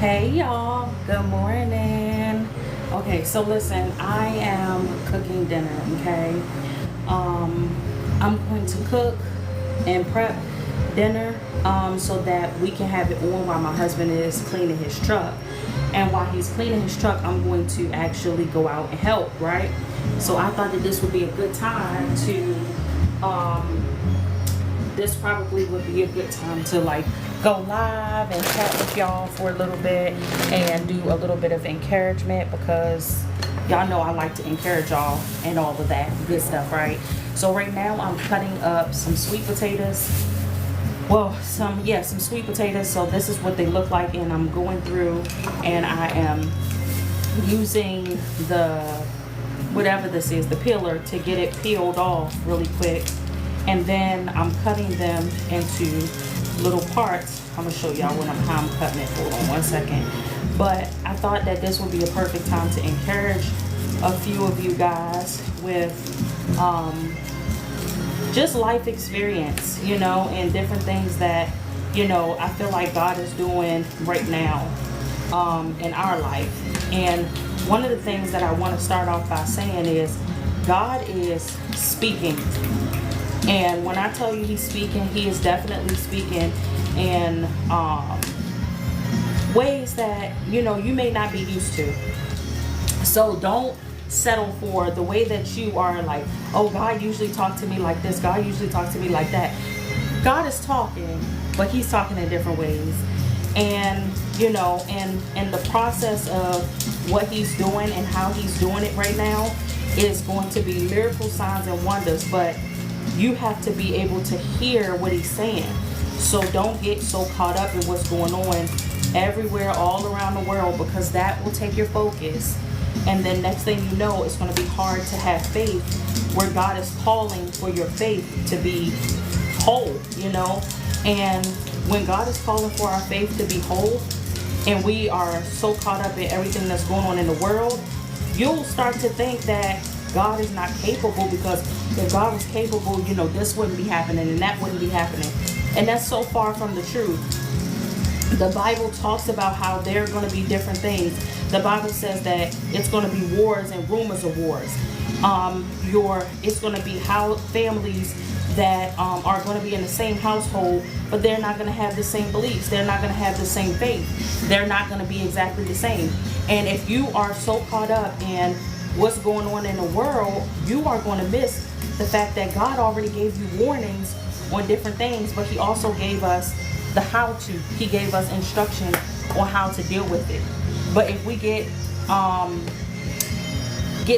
Hey y'all, good morning. Okay, so listen, I am cooking dinner, okay? I'm going to cook and prep dinner so that we can have it on while my husband is cleaning his truck. And while he's cleaning his truck, I'm going to actually go out and help, right? So I thought that this would be a good time to this probably would be a good time to like go live and chat with y'all for a little bit and do a little bit of encouragement, because y'all know I like to encourage y'all and all of that good stuff, right? So right now I'm cutting up some sweet potatoes. Well, some sweet potatoes. So this is what they look like, and I'm going through and I am using the whatever this is, the peeler, to get it peeled off really quick. And then I'm cutting them into little parts. I'm gonna show y'all how I'm cutting it. Hold on one second. But I thought that this would be a perfect time to encourage a few of you guys with just life experience, and different things that, I feel like God is doing right now in our life. And one of the things that I want to start off by saying is God is speaking. And when I tell you he's speaking, he is definitely speaking in ways that, you may not be used to. So don't settle for the way that you are like, oh, God usually talks to me like this. God usually talks to me like that. God is talking, but he's talking in different ways. And, and the process of what he's doing and how he's doing it right now is going to be miracle signs and wonders. But you have to be able to hear what he's saying. So don't get so caught up in what's going on everywhere, all around the world, because that will take your focus. And then next thing you know, it's going to be hard to have faith where God is calling for your faith to be whole, And when God is calling for our faith to be whole, and we are so caught up in everything that's going on in the world, you'll start to think that God is not capable, because if God was capable, this wouldn't be happening and that wouldn't be happening. And that's so far from the truth. The Bible talks about how there are going to be different things. The Bible says that it's going to be wars and rumors of wars. It's going to be how families that are going to be in the same household, but they're not going to have the same beliefs. They're not going to have the same faith. They're not going to be exactly the same. And if you are so caught up in what's going on in the world, you are going to miss the fact that God already gave you warnings on different things, but he also gave us the how to. He gave us instruction on how to deal with it. But if we get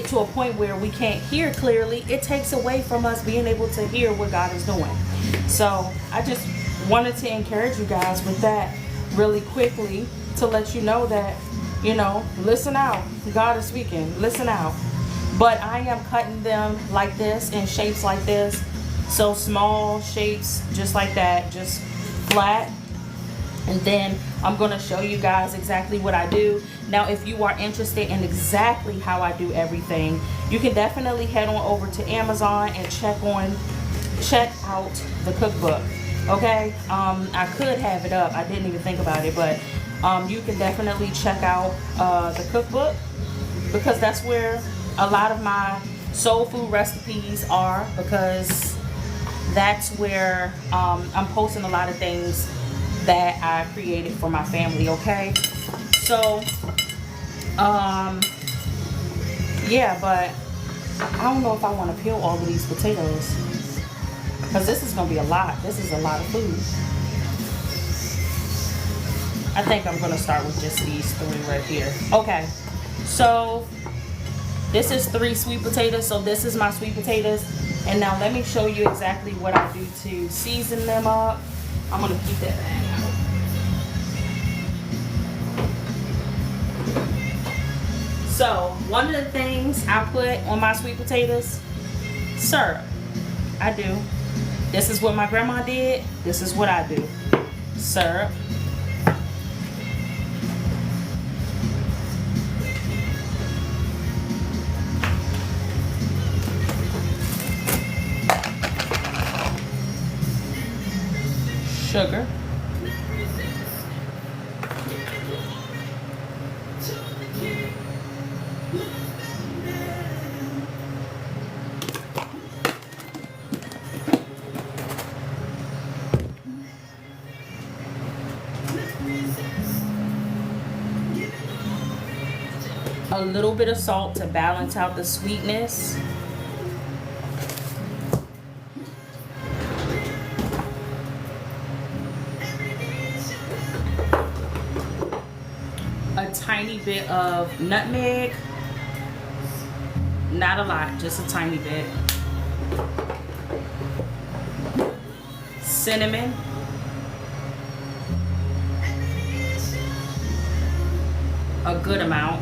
to a point where we can't hear clearly, it takes away from us being able to hear what God is doing. So I just wanted to encourage you guys with that really quickly, to let you know that, listen out. God is speaking. Listen out. But I am cutting them like this, in shapes like this. So small shapes, just like that, just flat. And then I'm going to show you guys exactly what I do. Now, if you are interested in exactly how I do everything, you can definitely head on over to Amazon and check out the cookbook. Okay? I could have it up. I didn't even think about it, but you can definitely check out the cookbook, because that's where a lot of my soul food recipes are, because that's where I'm posting a lot of things that I created for my family. Okay, so yeah, but I don't know if I want to peel all of these potatoes, because this is gonna be a lot. This is a lot of food. I think I'm gonna start with just these three right here. Okay, so this is 3 sweet potatoes. So this is my sweet potatoes. And now let me show you exactly what I do to season them up. I'm gonna keep that bag out. So one of the things I put on my sweet potatoes, syrup. I do. This is what my grandma did. This is what I do. Syrup. Sugar. A little bit of salt to balance out the sweetness. A tiny bit of nutmeg. Not a lot, just a tiny bit. Cinnamon. A good amount.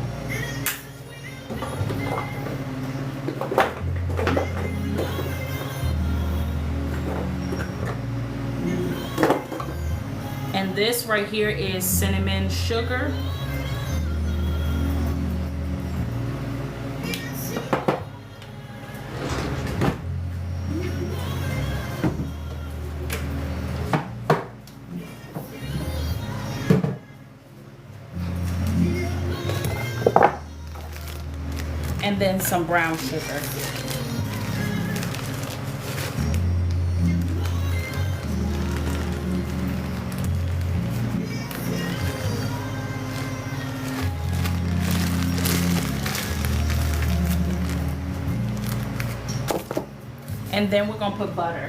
And this right here is cinnamon sugar. And then some brown sugar. And then we're gonna put butter.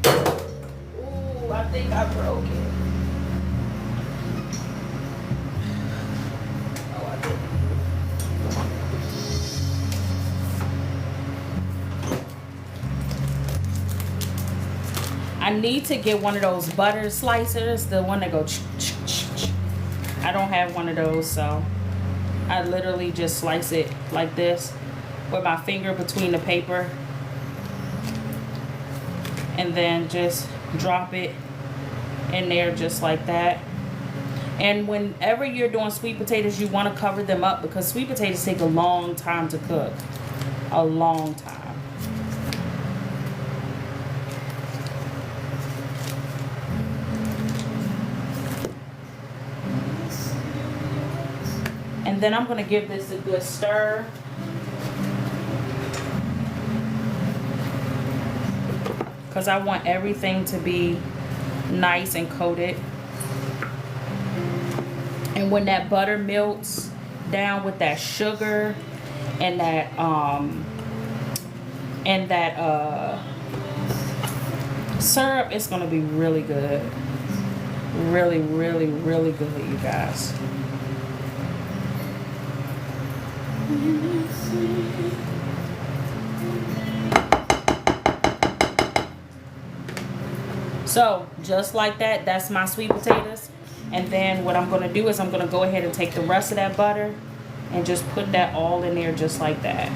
Ooh, I think I broke it. Oh, I didn't. I need to get one of those butter slicers, the one that go I don't have one of those, so I literally just slice it like this with my finger between the paper and then just drop it in there just like that. And whenever you're doing sweet potatoes, you want to cover them up because sweet potatoes take a long time to cook. A long time. And then I'm going to give this a good stir. Because I want everything to be nice and coated. And when that butter melts down with that sugar and that syrup, it's going to be really good. Really, really, really good, you guys. So just like that, that's my sweet potatoes. And then what I'm going to do is I'm going to go ahead and take the rest of that butter and just put that all in there just like that.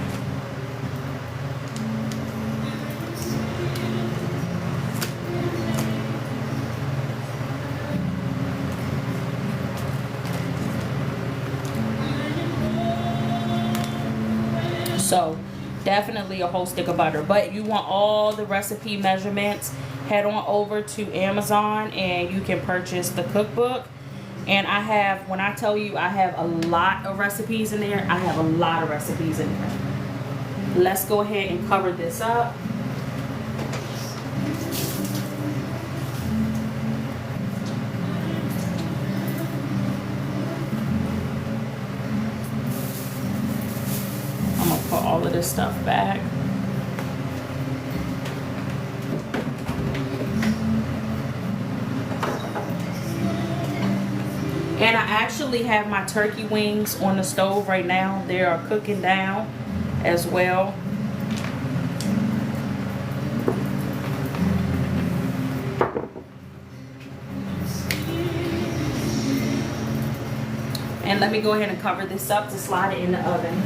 So definitely a whole stick of butter, but you want all the recipe measurements, head on over to Amazon and you can purchase the cookbook. And I have, when I tell you I have a lot of recipes in there, I have a lot of recipes in there. Let's go ahead and cover this up. Put all of this stuff back. And I actually have my turkey wings on the stove right now. They are cooking down as well. And let me go ahead and cover this up to slide it in the oven.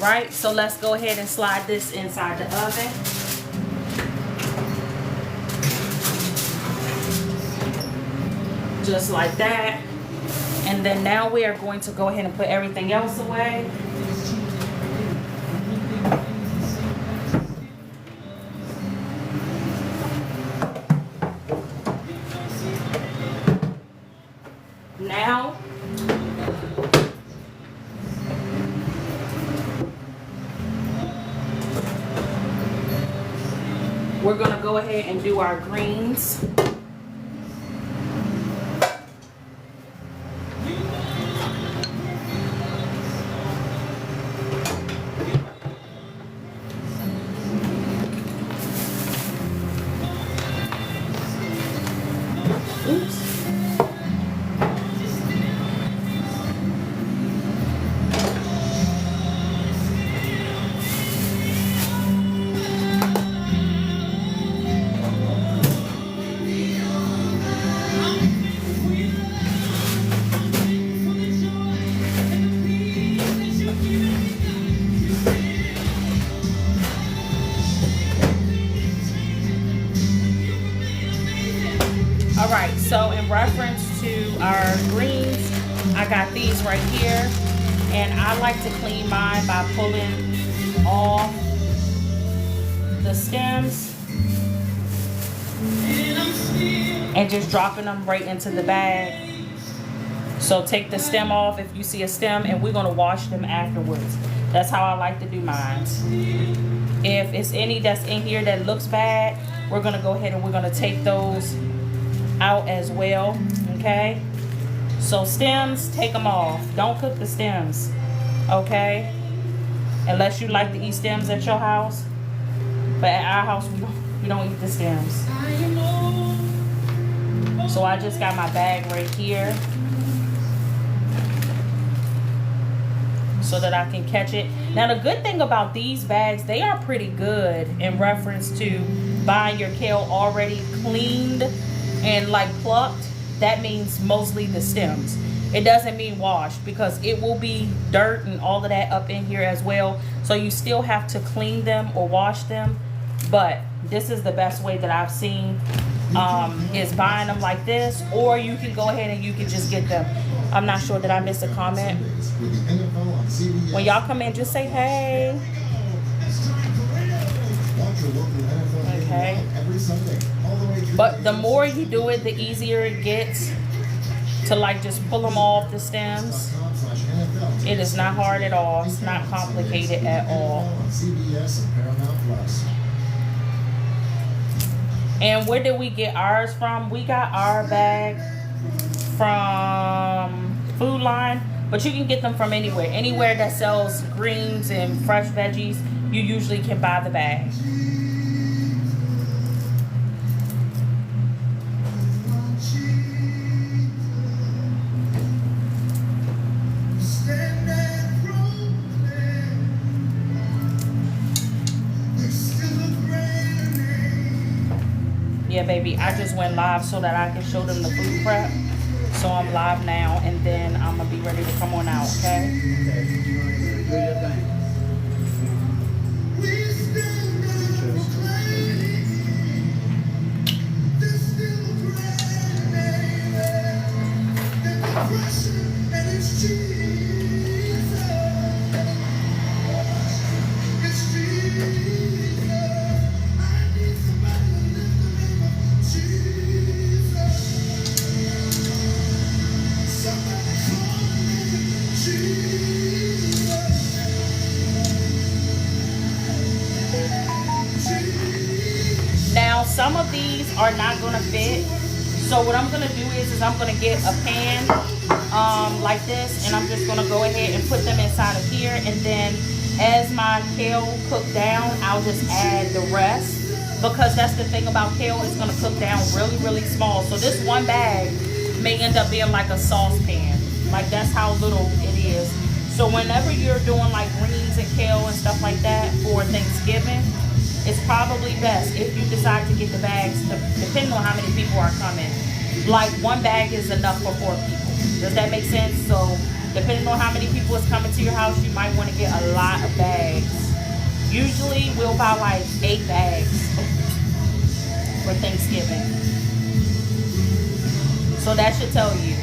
Alright, so let's go ahead and slide this inside the oven. Just like that. And then now we are going to go ahead and put everything else away. Now, we're going to go ahead and do our greens. Oops. Alright, so in reference to our greens, I got these right here, and I like to clean mine by pulling off the stems and just dropping them right into the bag. So take the stem off if you see a stem, and we're going to wash them afterwards. That's how I like to do mine. If it's any that's in here that looks bad, we're going to go ahead and we're going to take those out as well. Okay, so stems, take them off. Don't cook the stems, okay, unless you like to eat stems at your house. But at our house we don't eat the stems. So I just got my bag right here so that I can catch it. Now the good thing about these bags, they are pretty good in reference to buying your kale already cleaned and like plucked. That means mostly the stems. It doesn't mean washed, because it will be dirt and all of that up in here as well. So you still have to clean them or wash them. But this is the best way that I've seen, is buying them like this, or you can go ahead and you can just get them. I'm not sure that I missed a comment. When y'all come in, just say hey. Okay. But the more you do it, the easier it gets to like just pull them off the stems. It is not hard at all. It's not complicated at all. And where did we get ours from? We got our bag from Food Line, but you can get them from anywhere. Anywhere that sells greens and fresh veggies, you usually can buy the bag. Yeah, baby, I just went live so that I can show them the food prep. So I'm live now, and then I'm going to be ready to come on out, okay? Do your thing. Now, some of these are not going to fit. So what I'm going to do is I'm going to get a pan like this, and I'm just going to go ahead and put them inside of here. And then as my kale cook down, I'll just add the rest. Because that's the thing about kale, it's going to cook down really, really small. So this one bag may end up being like a saucepan. Like, that's how little it is. So whenever you're doing like greens and kale and stuff like that for Thanksgiving, it's probably best if you decide to get the bags, depending on how many people are coming. Like, one bag is enough for 4 people. Does that make sense? So depending on how many people is coming to your house, you might want to get a lot of bags. Usually we'll buy like 8 bags for Thanksgiving. So that should tell you.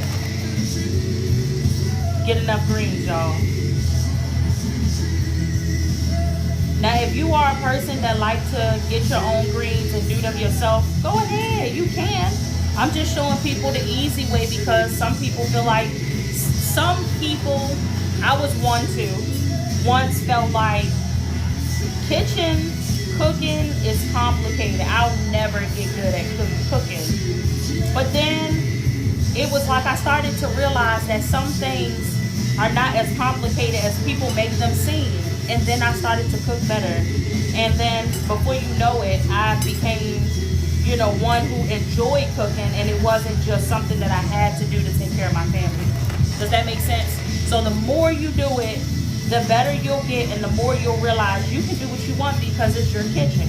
get enough greens, y'all. Now, if you are a person that like to get your own greens and do them yourself, go ahead, you can. I'm just showing people the easy way because some people feel like, I was one too, once felt like kitchen cooking is complicated. I'll never get good at cooking. But then it was like I started to realize that some things are not as complicated as people make them seem. And then I started to cook better. And then before you know it, I became, you know, one who enjoyed cooking, and it wasn't just something that I had to do to take care of my family. Does that make sense? So the more you do it, the better you'll get, and the more you'll realize you can do what you want because it's your kitchen.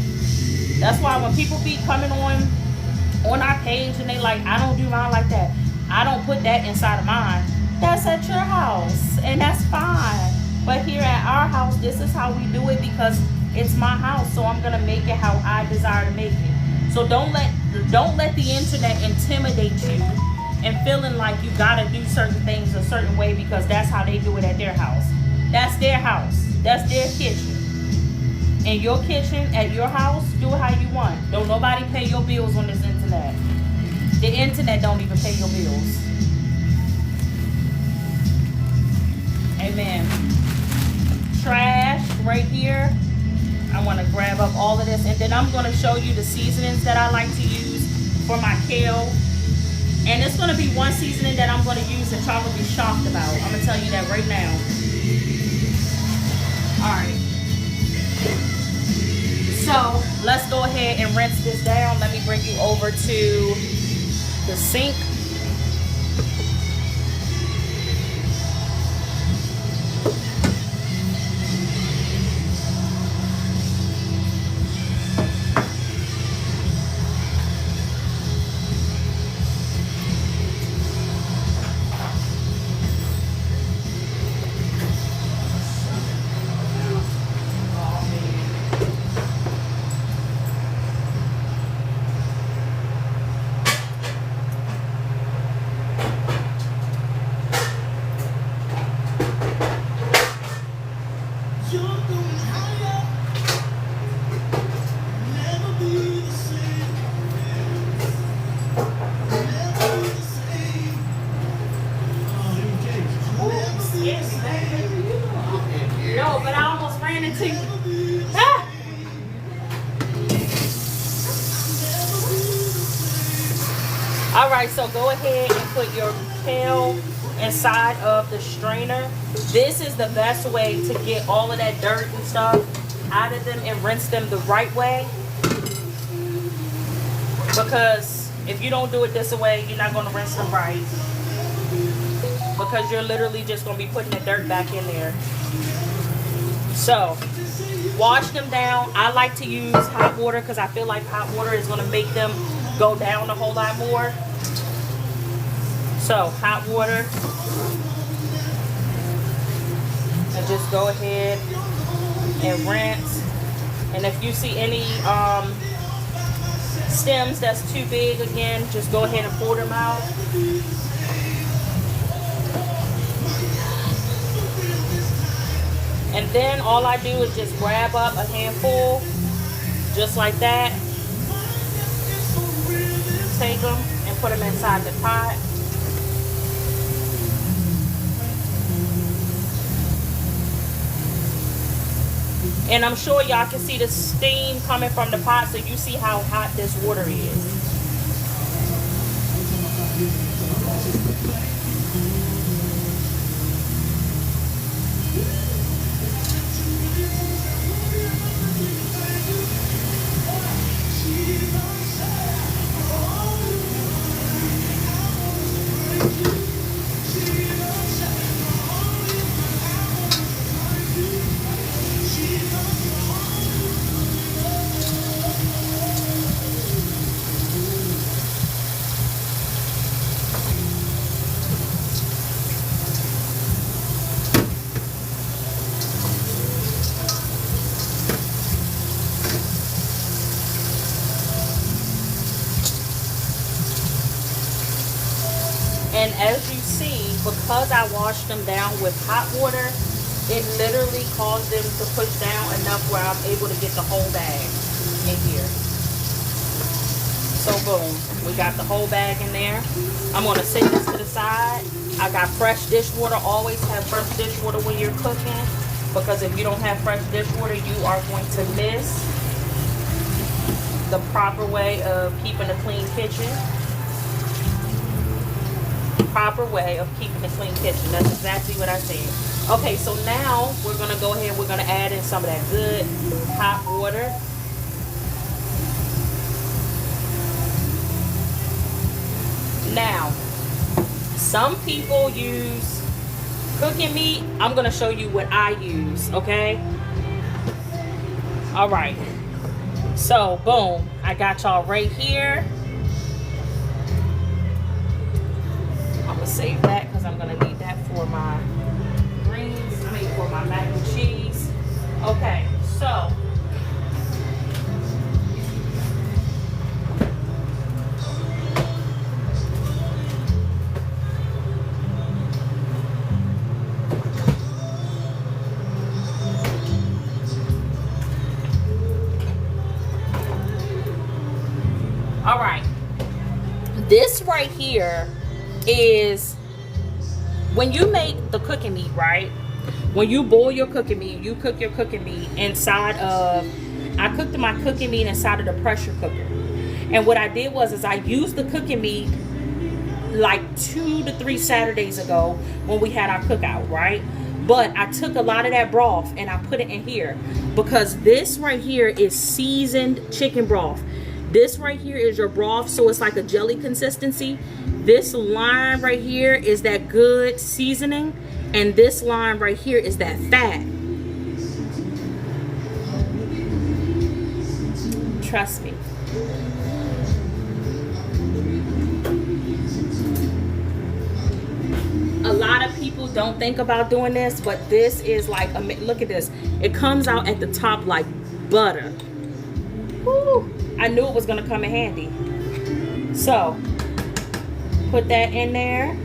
That's why when people be coming on our page and they like, I don't do mine like that, I don't put that inside of mine. That's at your house, and that's fine. But here at our house, this is how we do it because it's my house, so I'm gonna make it how I desire to make it. So don't let the internet intimidate you and feeling like you gotta do certain things a certain way because that's how they do it at their house. That's their house. That's their kitchen. In your kitchen, at your house, do it how you want. Don't nobody pay your bills on this internet. The internet don't even pay your bills. Amen. Trash right here. I want to grab up all of this, and then I'm going to show you the seasonings that I like to use for my kale. And it's going to be one seasoning that I'm going to use that y'all will be shocked about. I'm going to tell you that right now. Alright. So, let's go ahead and rinse this down. Let me bring you over to the sink. No, but I almost ran into you. Ah! All right, so go ahead and put your kale inside of the strainer. This is the best way to get all of that dirt and stuff out of them and rinse them the right way. Because if you don't do it this way, you're not going to rinse them right. Because you're literally just going to be putting the dirt back in there. So, wash them down. I like to use hot water because I feel like hot water is going to make them go down a whole lot more. So, hot water. And just go ahead and rinse. And if you see any stems that's too big, again, just go ahead and pull them out. And then all I do is just grab up a handful, just like that. Take them and put them inside the pot. And I'm sure y'all can see the steam coming from the pot, so you see how hot this water is. And as you see, because I washed them down with hot water, it literally caused them to push down enough where I'm able to get the whole bag in here. So boom, we got the whole bag in there. I'm gonna set this to the side. I got fresh dishwater. Always have fresh dishwater when you're cooking, because if you don't have fresh dishwater, you are going to miss the proper way of keeping a clean kitchen. Proper way of keeping a clean kitchen. That's exactly what I said. Okay, so now we're gonna go ahead. We're gonna add in some of that good hot water. Now, some people use cooking meat. I'm gonna show you what I use, okay? All right. So, boom, I got y'all right here. I'm gonna save that because I'm gonna need that for my greens, I mean for my mac and cheese. Okay, so all right, this right here is when you make the cooking meat, right? When you boil your cooking meat, you cook your cooking meat inside of, I cooked my cooking meat inside of the pressure cooker. And what I did was I used the cooking meat like 2 to 3 Saturdays ago when we had our cookout, right? But I took a lot of that broth and I put it in here because this right here is seasoned chicken broth. This right here is your broth, so it's like a jelly consistency. This line right here is that good seasoning, and this line right here is that fat. Trust me. A lot of people don't think about doing this, but this is like, look at this. It comes out at the top like butter. Woo. I knew it was gonna come in handy. So, put that in there.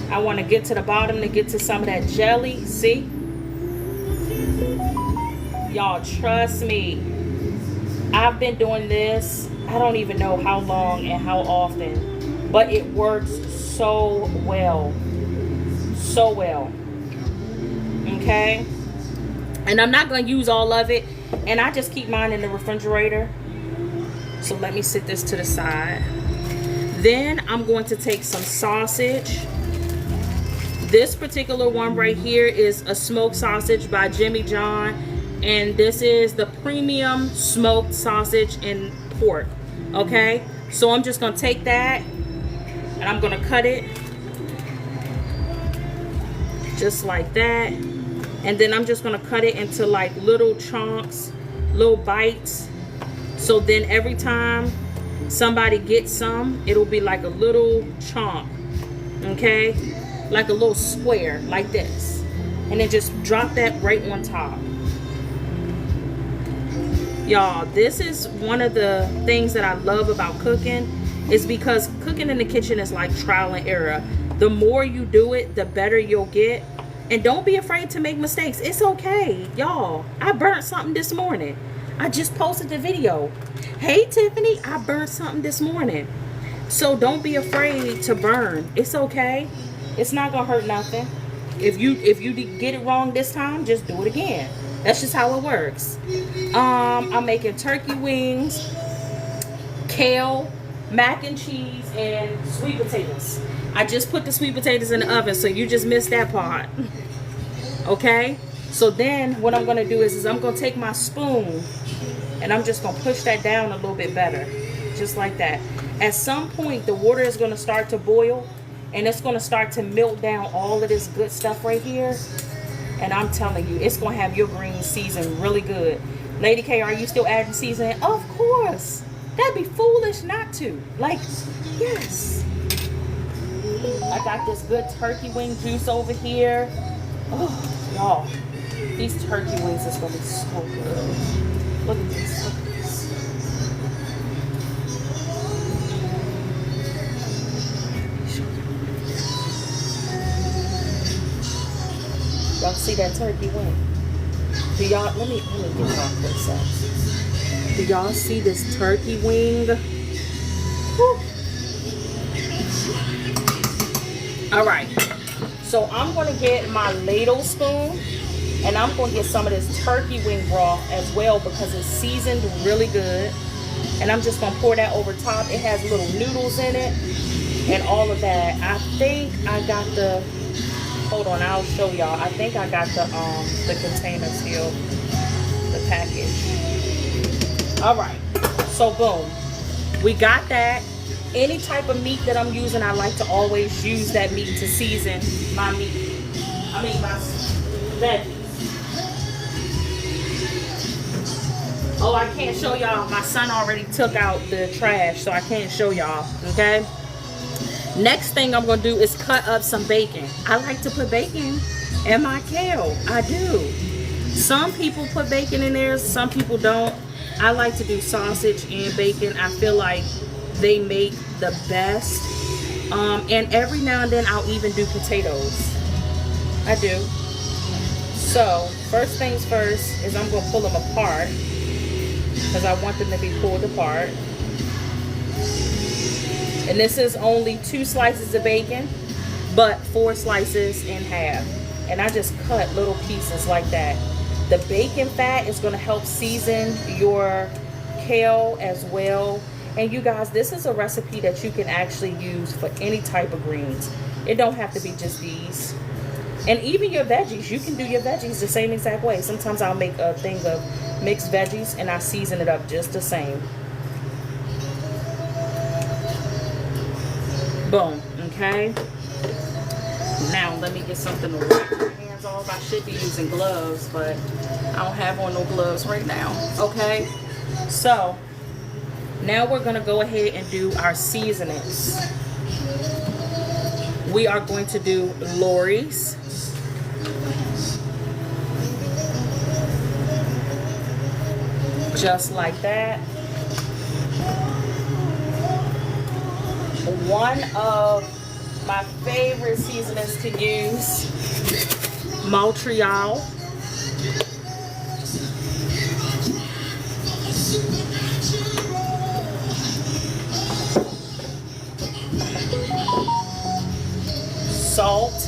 I wanna get to the bottom to get to some of that jelly, see? Y'all, trust me. I've been doing this, I don't even know how long and how often, but it works so well. So well. Okay? And I'm not gonna use all of it, and I just keep mine in the refrigerator. So let me sit this to the side. Then I'm going to take some sausage. This particular one right here is a smoked sausage by Jimmy John. And this is the premium smoked sausage and pork. Okay? So I'm just going to take that and I'm going to cut it. Just like that. And then I'm just going to cut it into like little chunks, little bites. So then every time somebody gets some, it'll be like a little chunk, okay? Like a little square, like this. And then just drop that right on top. Y'all, this is one of the things that I love about cooking, is because cooking in the kitchen is like trial and error. The more you do it, the better you'll get. And don't be afraid to make mistakes. It's okay, y'all. I burnt something this morning. I just posted the video. Hey Tiffany, I burned something this morning. So don't be afraid to burn. It's okay. It's not gonna hurt nothing. If you get it wrong this time, just do it again. That's just how it works. I'm making turkey wings, kale, mac and cheese, and sweet potatoes. I just put the sweet potatoes in the oven, so you just missed that part. Okay? So then what I'm gonna do is I'm gonna take my spoon and I'm just gonna push that down a little bit better. Just like that. At some point the water is gonna start to boil and it's gonna start to melt down all of this good stuff right here. And I'm telling you, it's gonna have your greens seasoned really good. Lady K, are you still adding seasoning? Of course. That'd be foolish not to. Like, yes. I got this good turkey wing juice over here. Oh, y'all. These turkey wings is gonna be so good. Look at this. Look at this. Y'all see that turkey wing? Do y'all, let me get y'all a quick sec. Do y'all see this turkey wing? Whew. All right, so I'm gonna get my ladle spoon and I'm gonna get some of this turkey wing broth as well because it's seasoned really good. And I'm just gonna pour that over top. It has little noodles in it and all of that. I think I got the, hold on, I'll show y'all. I think I got the container still, the package. All right, so boom, we got that. Any type of meat that I'm using, I like to always use that meat to season my meat. I mean my veggies. Oh, I can't show y'all. My son already took out the trash, so I can't show y'all, okay? Next thing I'm gonna do is cut up some bacon. I like to put bacon in my kale. I do. Some people put bacon in there, some people don't. I like to do sausage and bacon. I feel like they make the best. And every now and then I'll even do potatoes. I do. So first things first is I'm gonna pull them apart because I want them to be pulled apart. And this is only 2 slices of bacon, but 4 slices in half. And I just cut little pieces like that. The bacon fat is gonna help season your kale as well. And you guys, this is a recipe that you can actually use for any type of greens. It don't have to be just these. And even your veggies, you can do your veggies the same exact way. Sometimes I'll make a thing of mixed veggies and I season it up just the same. Boom, okay? Now let me get something to wipe my hands off. I should be using gloves, but I don't have on no gloves right now, okay? So now we're gonna go ahead and do our seasonings. We are going to do Lori's. Just like that. One of my favorite seasonings to use, Montreal. Salt.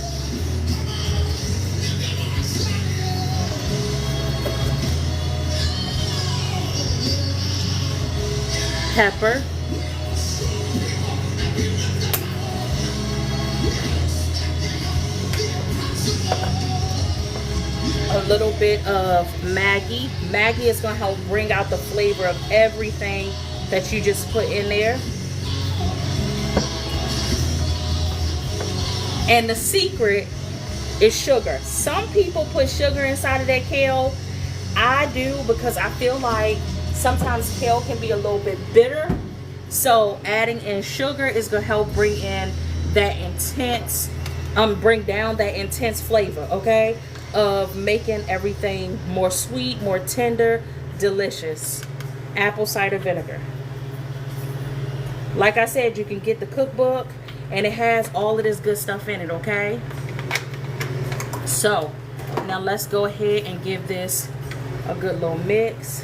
Pepper. A little bit of Maggi. Maggi is going to help bring out the flavor of everything that you just put in there. And the secret is sugar. Some people put sugar inside of their kale. I do because I feel like sometimes kale can be a little bit bitter. So adding in sugar is going to help bring in that intense, bring down that intense flavor, okay? Of making everything more sweet, more tender, delicious. Apple cider vinegar. Like I said, you can get the cookbook and it has all of this good stuff in it, okay? So now let's go ahead and give this a good little mix.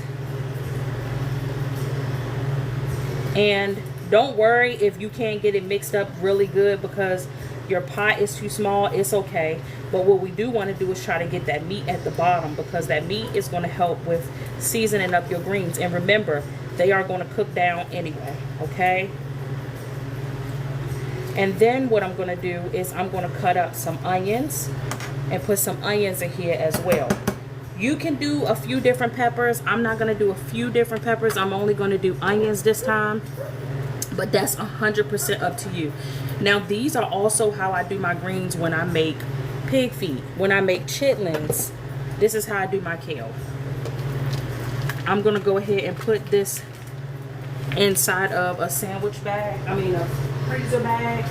And don't worry if you can't get it mixed up really good because your pot is too small. It's okay. But what we do want to do is try to get that meat at the bottom because that meat is going to help with seasoning up your greens. And remember, they are going to cook down anyway, okay? And then what I'm going to do is I'm going to cut up some onions and put some onions in here as well. You can do a few different peppers. I'm not going to do a few different peppers. I'm only going to do onions this time. But that's 100% up to you. Now, these are also how I do my greens when I make pig feet. When I make chitlins, this is how I do my kale. I'm going to go ahead and put this inside of a sandwich bag. I mean, a freezer bag.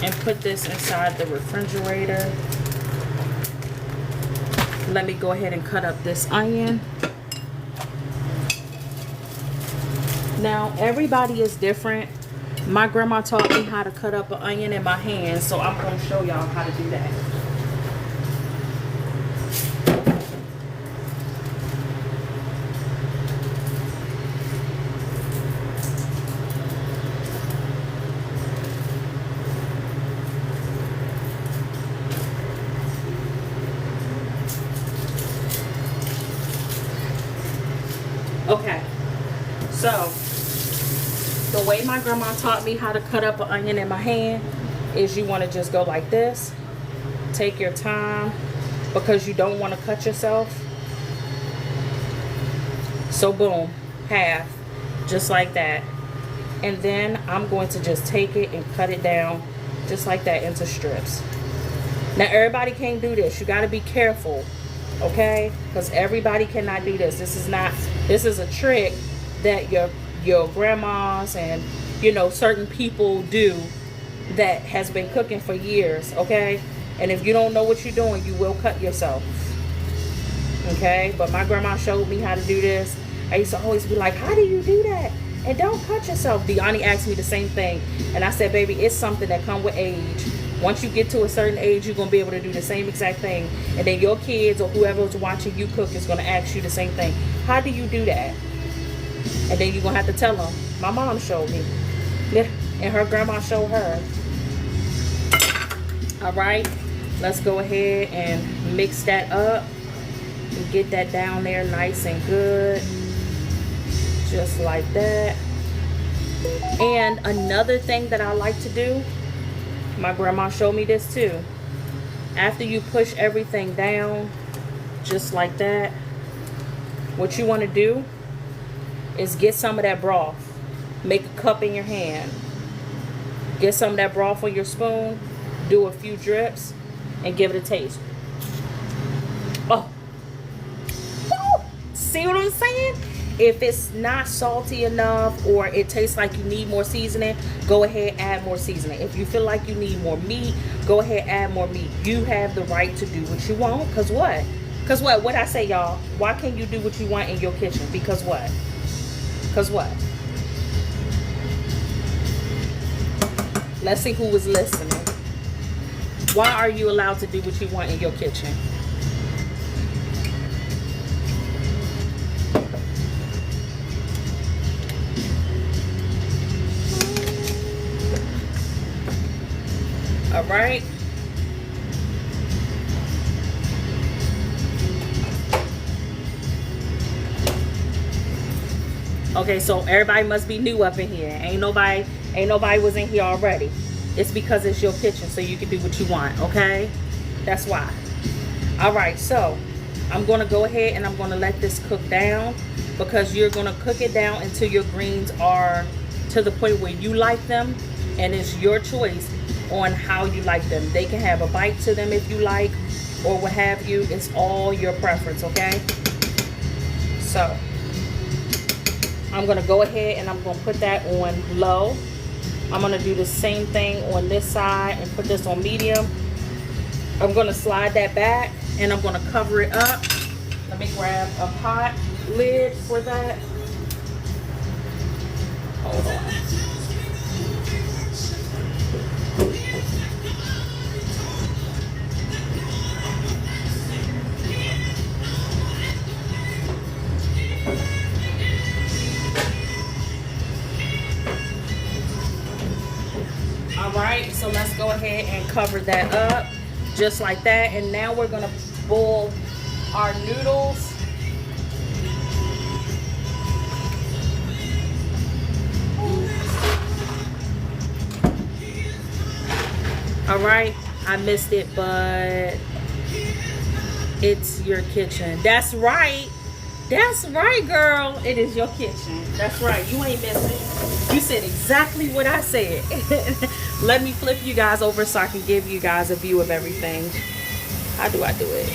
and put this inside the refrigerator. Let me go ahead and cut up this onion. Now, everybody is different. My grandma taught me how to cut up an onion in my hand, so I'm going to show y'all how to do that. Okay, so the way my grandma taught me how to cut up an onion in my hand is you want to just go like this. Take your time because you don't want to cut yourself. So boom, half, just like that. And then I'm going to just take it and cut it down just like that into strips. Now everybody can't do this. You got to be careful, okay? Because everybody cannot do this. This is a trick that your grandmas and, you know, certain people do that has been cooking for years, okay? And if you don't know what you're doing, you will cut yourself, okay? But my grandma showed me how to do this. I used to always be like, how do you do that? And don't cut yourself. Deani asked me the same thing. And I said, baby, it's something that comes with age. Once you get to a certain age, you're going to be able to do the same exact thing. And then your kids or whoever's watching you cook is going to ask you the same thing. How do you do that? And then you're going to have to tell them, my mom showed me. And her grandma showed her. All right. Let's go ahead and mix that up. And get that down there nice and good. Just like that. And another thing that I like to do, my grandma showed me this too. After you push everything down, just like that, what you want to do is get some of that broth. Make a cup in your hand. Get some of that broth on your spoon. Do a few drips and give it a taste. Oh. See what I'm saying? If it's not salty enough or it tastes like you need more seasoning, go ahead, add more seasoning. If you feel like you need more meat, go ahead, add more meat. You have the right to do what you want. Because what? Because what? What I say, y'all? Why can't you do what you want in your kitchen? Because what? Because what? Let's see who was listening. Why are you allowed to do what you want in your kitchen? All right. Okay, so everybody must be new up in here. Ain't nobody was in here already. It's because it's your kitchen, so you can do what you want, okay? That's why. All right, so I'm gonna go ahead and I'm gonna let this cook down because you're gonna cook it down until your greens are to the point where you like them, and it's your choice on how you like them. They can have a bite to them if you like, or what have you. It's all your preference, okay? So I'm gonna go ahead and I'm gonna put that on low. I'm gonna do the same thing on this side and put this on medium. I'm gonna slide that back and I'm gonna cover it up. Let me grab a pot lid for that. Hold on. Alright, so let's go ahead and cover that up just like that. And now we're gonna boil our noodles. Alright, I missed it, but it's your kitchen. That's right. That's right, girl. It is your kitchen. That's right. You ain't missing. You said exactly what I said. Let me flip you guys over so I can give you guys a view of everything. How do I do it?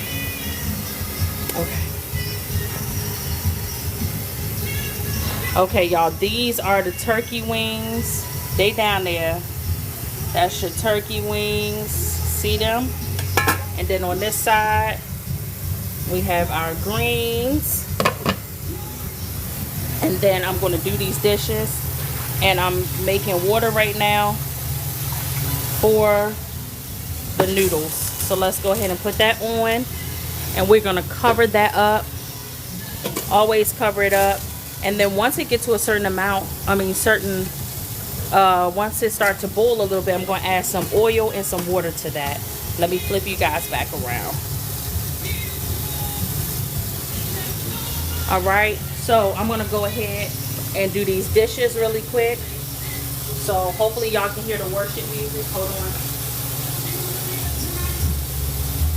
Okay. Okay, y'all. These are the turkey wings. They down there. That's your turkey wings. See them? And then on this side, we have our greens. And then I'm going to do these dishes. And I'm making water right now for the noodles. So let's go ahead and put that on. And we're going to cover that up. Always cover it up. And then once it gets to a certain amount, once it starts to boil a little bit, I'm going to add some oil and some water to that. Let me flip you guys back around. All right, so I'm going to go ahead and do these dishes really quick. So hopefully y'all can hear the worship music. Hold on.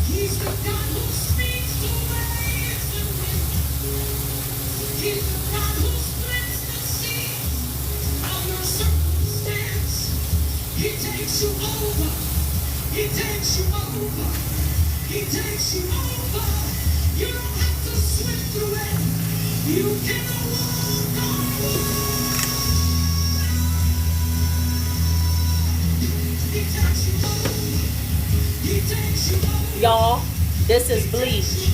He's the God who speaks the waves and winds. He's the God who splits the sea of your circumstance. He takes you over. He takes you over. He takes you over. You don't have to swim through it. You can walk on water. He takes you over. He takes you over. Y'all, this is bleach.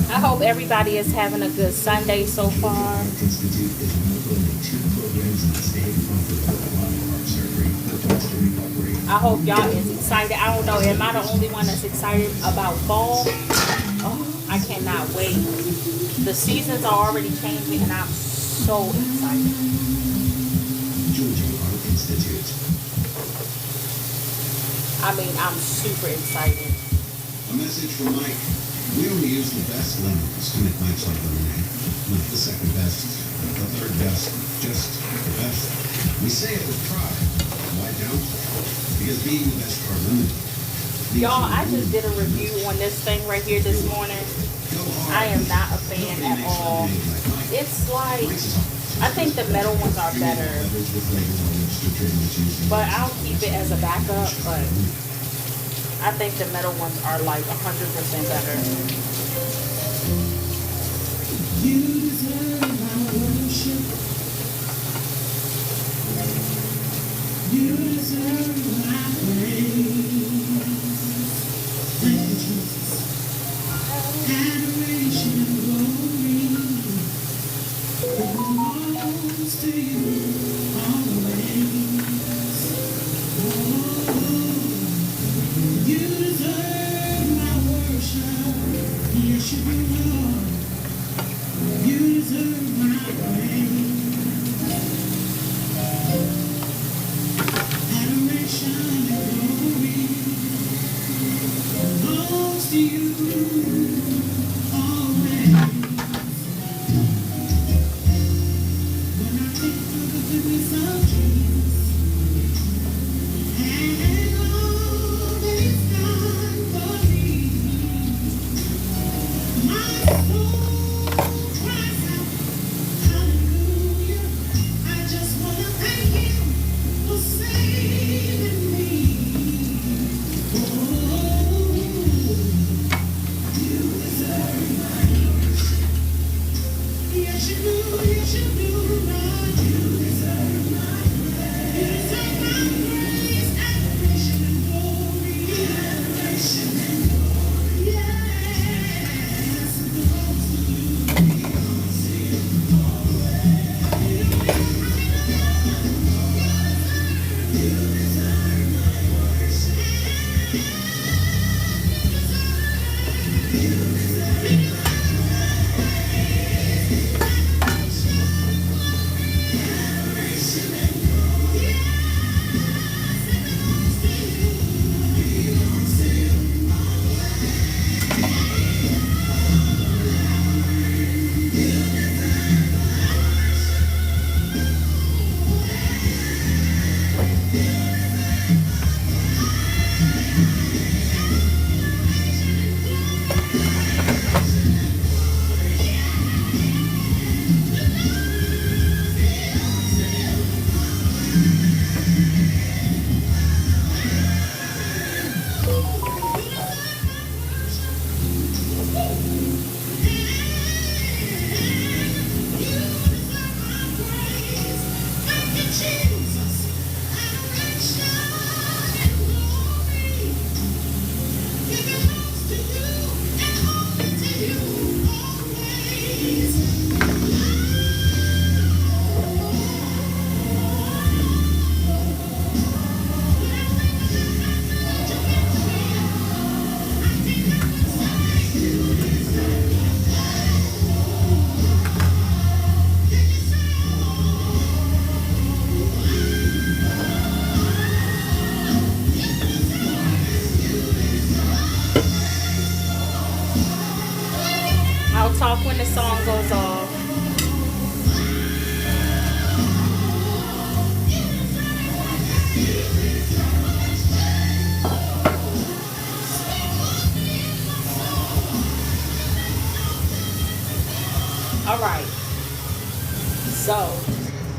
I hope everybody is having a good Sunday so far. I hope y'all is excited. I don't know, am I the only one that's excited about fall? Oh, I cannot wait. The seasons are already changing and I'm so excited. I'm super excited. A message from Mike. We only use the best lemons to make Mike's Hard Lemonade. Not the second best, the third best, just the best. We say it with pride. Why don't? Because being the best hard lemonade. Y'all, I just did a review on this thing right here this morning. I am not a fan at all. It's like, I think the metal ones are better. But I don't keep it as a backup, but I think the metal ones are like 100% better. You deserve my worship. You deserve my praise. Thank you, Jesus. Adoration and glory belongs to you always. You deserve my worship. Yes, you do, Lord. You deserve my praise. Adoration and glory I'll talk when the song goes off. All right. So,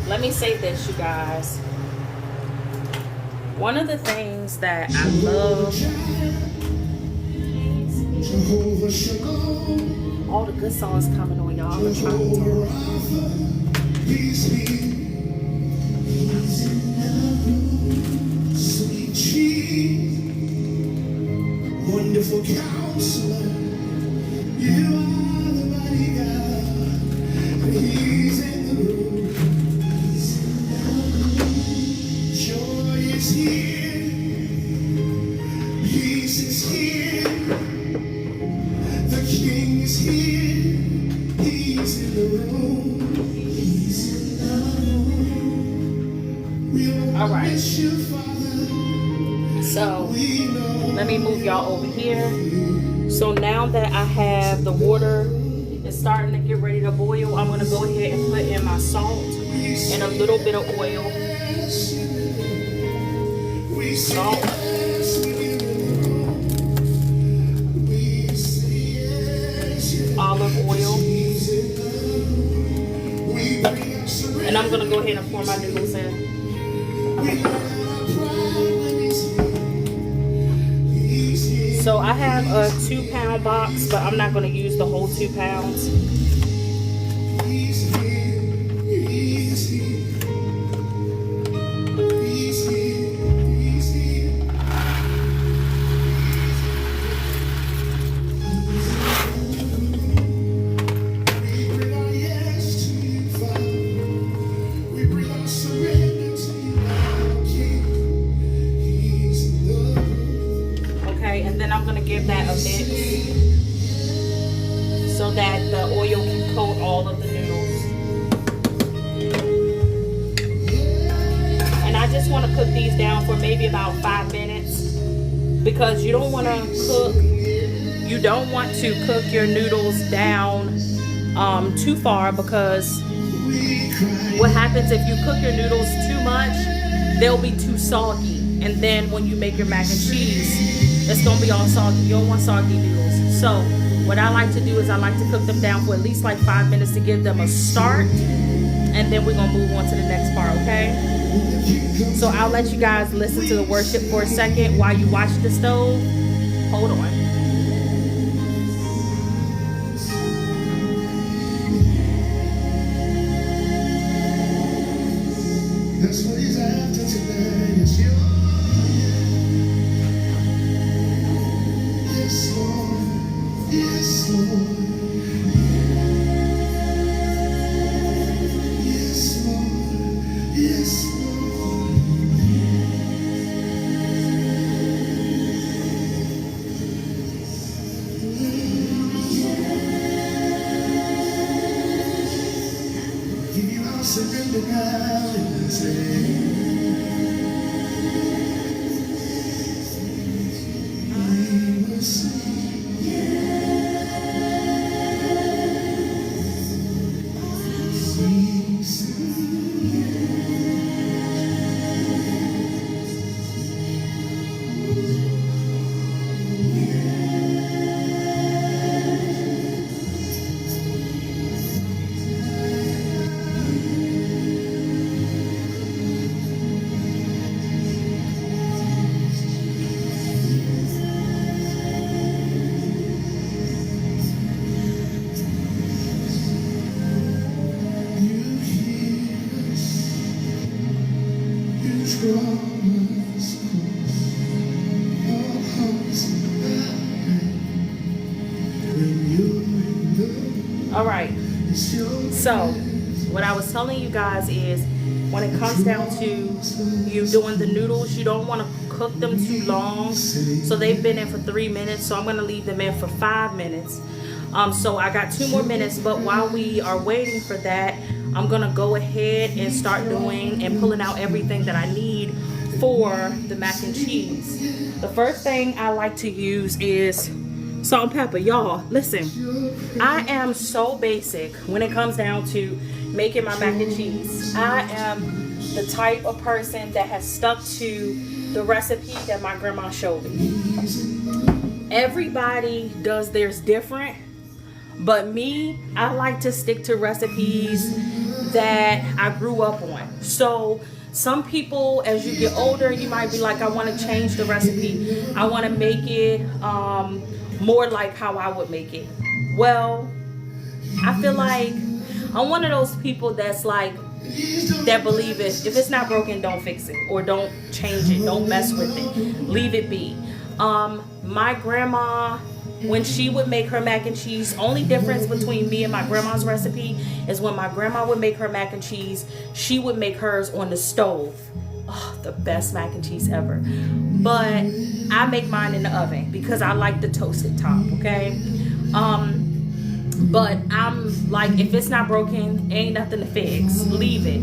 let me say this, you guys. One of the things that I love, all the good songs coming on, y'all. I'm trying to talk. Sweet cheese, wonderful counselor, you are the mighty God. He's in the room. Joy is here. Peace is here. The King is here. He's in the room. He's in the room. We'll All right. miss you, Father. So, let me move y'all over here. So now that I have the water is starting to get ready to boil, I'm going to go ahead and put in my salt and a little bit of oil. Salt. Olive oil. And I'm going to go ahead and pour my noodles in. So I have a 2-pound box, but I'm not going to use the whole 2 pounds. Give that a mix so that the oil can coat all of the noodles. And I just want to cook these down for maybe about 5 minutes because you don't want to cook your noodles down too far, because what happens if you cook your noodles too much, they'll be too soggy, and then when you make your mac and cheese, it's gonna be all soggy. You don't want soggy noodles. So what I like to do is I like to cook them down for at least like 5 minutes to give them a start, and then we're gonna move on to the next part, okay? So I'll let you guys listen to the worship for a second while you watch the stove. Hold on. That's what he's after tonight. It's yours. Yes, Lord. Yes, Lord. Yes, Lord. Yes, Lord. Give you our surrender now and say, we will sing. All right, so what I was telling you guys is when it comes down to you doing the noodles, you don't want to cook them too long. So they've been in for 3 minutes, so I'm going to leave them in for 5 minutes. So I got 2 more minutes, but while we are waiting for that, I'm going to go ahead and start doing and pulling out everything that I need for the mac and cheese. The first thing I like to use is salt and pepper. Y'all, listen, I am so basic when it comes down to making my mac and cheese. I am the type of person that has stuck to the recipe that my grandma showed me. Everybody does theirs different, but me, I like to stick to recipes that I grew up on. So some people, as you get older, you might be like, I want to change the recipe. I want to make it more like how I would make it. Well, I feel like I'm one of those people that's like, that believe it, if it's not broken, don't fix it, or don't change it, don't mess with it, leave it be. My grandma, when she would make her mac and cheese, only difference between me and my grandma's recipe is when my grandma would make her mac and cheese, she would make hers on the stove. Oh, the best mac and cheese ever. But I make mine in the oven because I like the toasted top, okay? But I'm like, if it's not broken, ain't nothing to fix, leave it.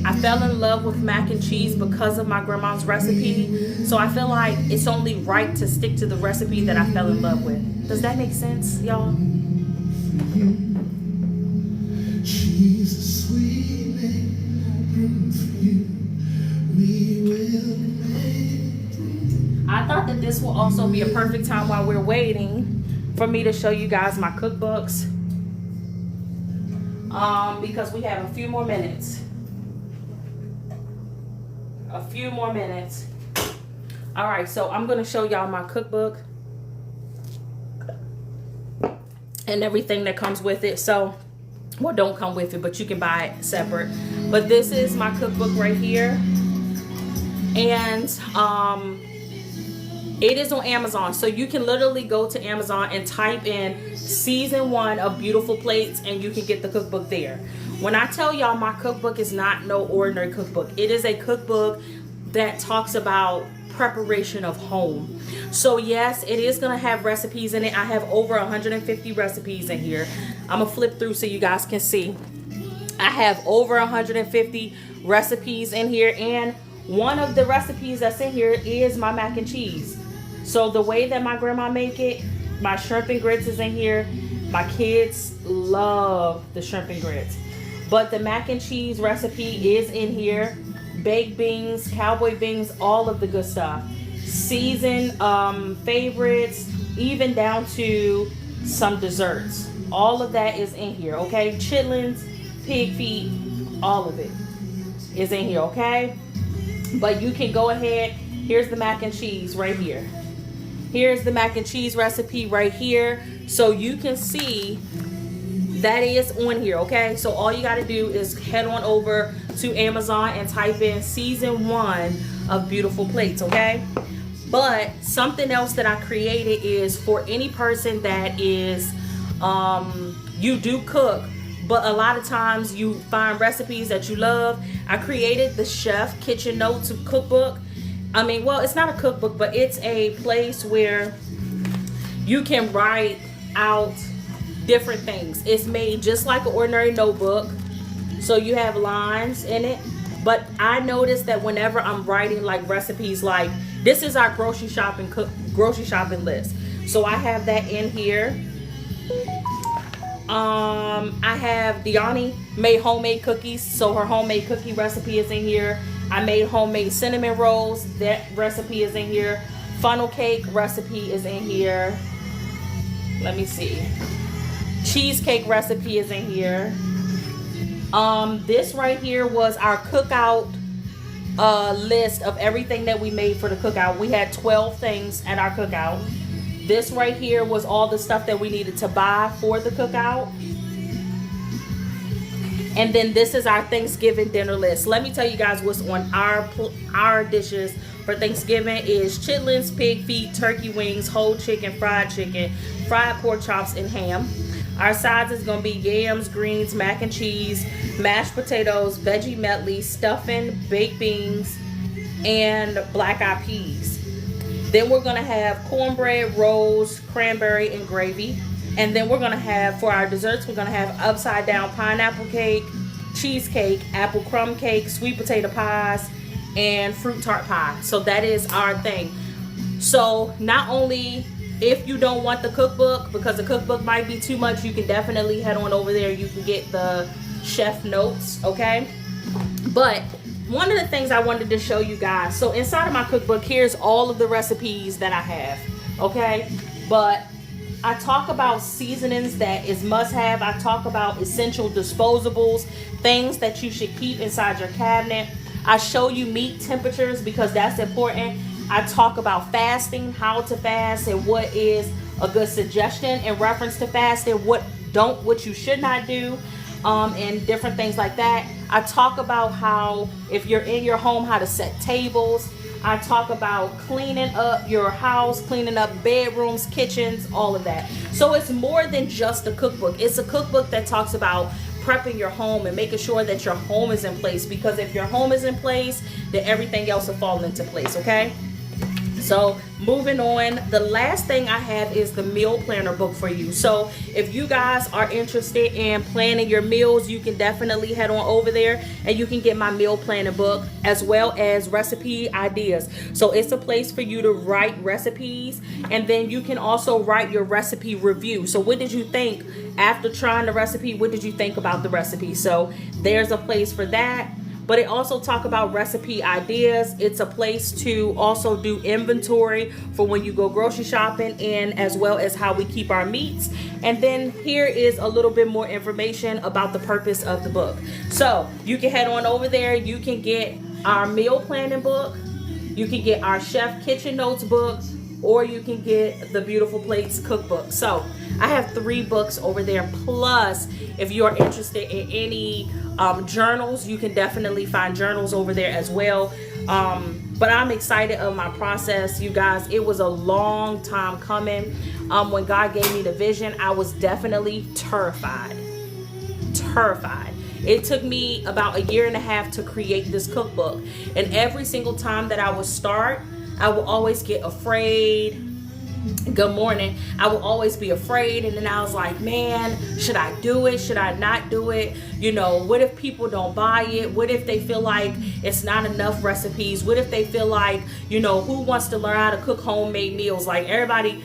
I fell in love with mac and cheese because of my grandma's recipe, so I feel like it's only right to stick to the recipe that I fell in love with. Does that make sense, y'all? I thought that this will also be a perfect time while we're waiting for me to show you guys my cookbooks. Because we have a few more minutes. A few more minutes. All right, so I'm going to show y'all my cookbook and everything that comes with it. So, well, don't come with it, but you can buy it separate. But this is my cookbook right here. And it is on Amazon, so you can literally go to Amazon and type in season 1 of Beautiful Plates and you can get the cookbook there. When I tell y'all my cookbook is not no ordinary cookbook, it is a cookbook that talks about preparation of home. So yes, it is gonna have recipes in it. I have over 150 recipes in here. I'm gonna flip through so you guys can see. I have over 150 recipes in here, and one of the recipes that's in here is my mac and cheese. So the way that my grandma make it, my shrimp and grits is in here. My kids love the shrimp and grits. But the mac and cheese recipe is in here. Baked beans, cowboy beans, all of the good stuff. Seasoned favorites, even down to some desserts. All of that is in here, okay? Chitlins, pig feet, all of it is in here, okay? But you can go ahead. Here's the mac and cheese right here. Here's the mac and cheese recipe right here. So you can see that is on here, okay? So all you got to do is head on over to Amazon and type in season 1 of Beautiful Plates, okay? But something else that I created is for any person that is, you do cook, but a lot of times you find recipes that you love. I created the Chef Kitchen Notes cookbook. I mean, well, it's not a cookbook, but it's a place where you can write out different things. It's made just like an ordinary notebook, so you have lines in it. But I noticed that whenever I'm writing like recipes, like this is our grocery shopping list, so I have that in here. I have Deani made homemade cookies, so her homemade cookie recipe is in here. I made homemade cinnamon rolls, that recipe is in here. Funnel cake recipe is in here. Let me see. Cheesecake recipe is in here. This right here was our cookout list of everything that we made for the cookout. We had 12 things at our cookout. This right here was all the stuff that we needed to buy for the cookout. And then this is our Thanksgiving dinner list. Let me tell you guys what's on our dishes for Thanksgiving is chitlins, pig feet, turkey wings, whole chicken, fried pork chops, and ham. Our sides is going to be yams, greens, mac and cheese, mashed potatoes, veggie medley, stuffing, baked beans, and black eyed peas. Then we're going to have cornbread, rolls, cranberry, and gravy. And then we're going to have, for our desserts, we're going to have upside down pineapple cake, cheesecake, apple crumb cake, sweet potato pies, and fruit tart pie. So that is our thing. So not only if you don't want the cookbook, because the cookbook might be too much, you can definitely head on over there. You can get the chef notes, okay? But one of the things I wanted to show you guys, so inside of my cookbook, here's all of the recipes that I have, okay? But I talk about seasonings that is must have. I talk about essential disposables, things that you should keep inside your cabinet. I show you meat temperatures because that's important. I talk about fasting, how to fast, and what is a good suggestion in reference to fasting, what you should not do, and different things like that. I talk about how, if you're in your home, how to set tables. I talk about cleaning up your house, cleaning up bedrooms, kitchens, all of that. So it's more than just a cookbook. It's a cookbook that talks about prepping your home and making sure that your home is in place, because if your home is in place, then everything else will fall into place, okay? So moving on, the last thing I have is the meal planner book for you. So if you guys are interested in planning your meals, you can definitely head on over there and you can get my meal planner book as well as recipe ideas. So it's a place for you to write recipes, and then you can also write your recipe review. So what did you think after trying the recipe? What did you think about the recipe? So there's a place for that. But it also talk about recipe ideas. It's a place to also do inventory for when you go grocery shopping, and as well as how we keep our meats. And then here is a little bit more information about the purpose of the book. So you can head on over there. You can get our meal planning book. You can get our chef kitchen notes book, or you can get the Beautiful Plates cookbook. So I have 3 books over there. Plus, if you are interested in any journals, you can definitely find journals over there as well. But I'm excited of my process, you guys. It was a long time coming. When God gave me the vision, I was definitely terrified. It took me about 1.5 years to create this cookbook. And every single time that I would start, I would always get afraid. Good morning. I will always be afraid, and then I was like, man, should I do it? Should I not do it? You know, what if people don't buy it? What if they feel like it's not enough recipes? What if they feel like, you know, who wants to learn how to cook homemade meals? Like everybody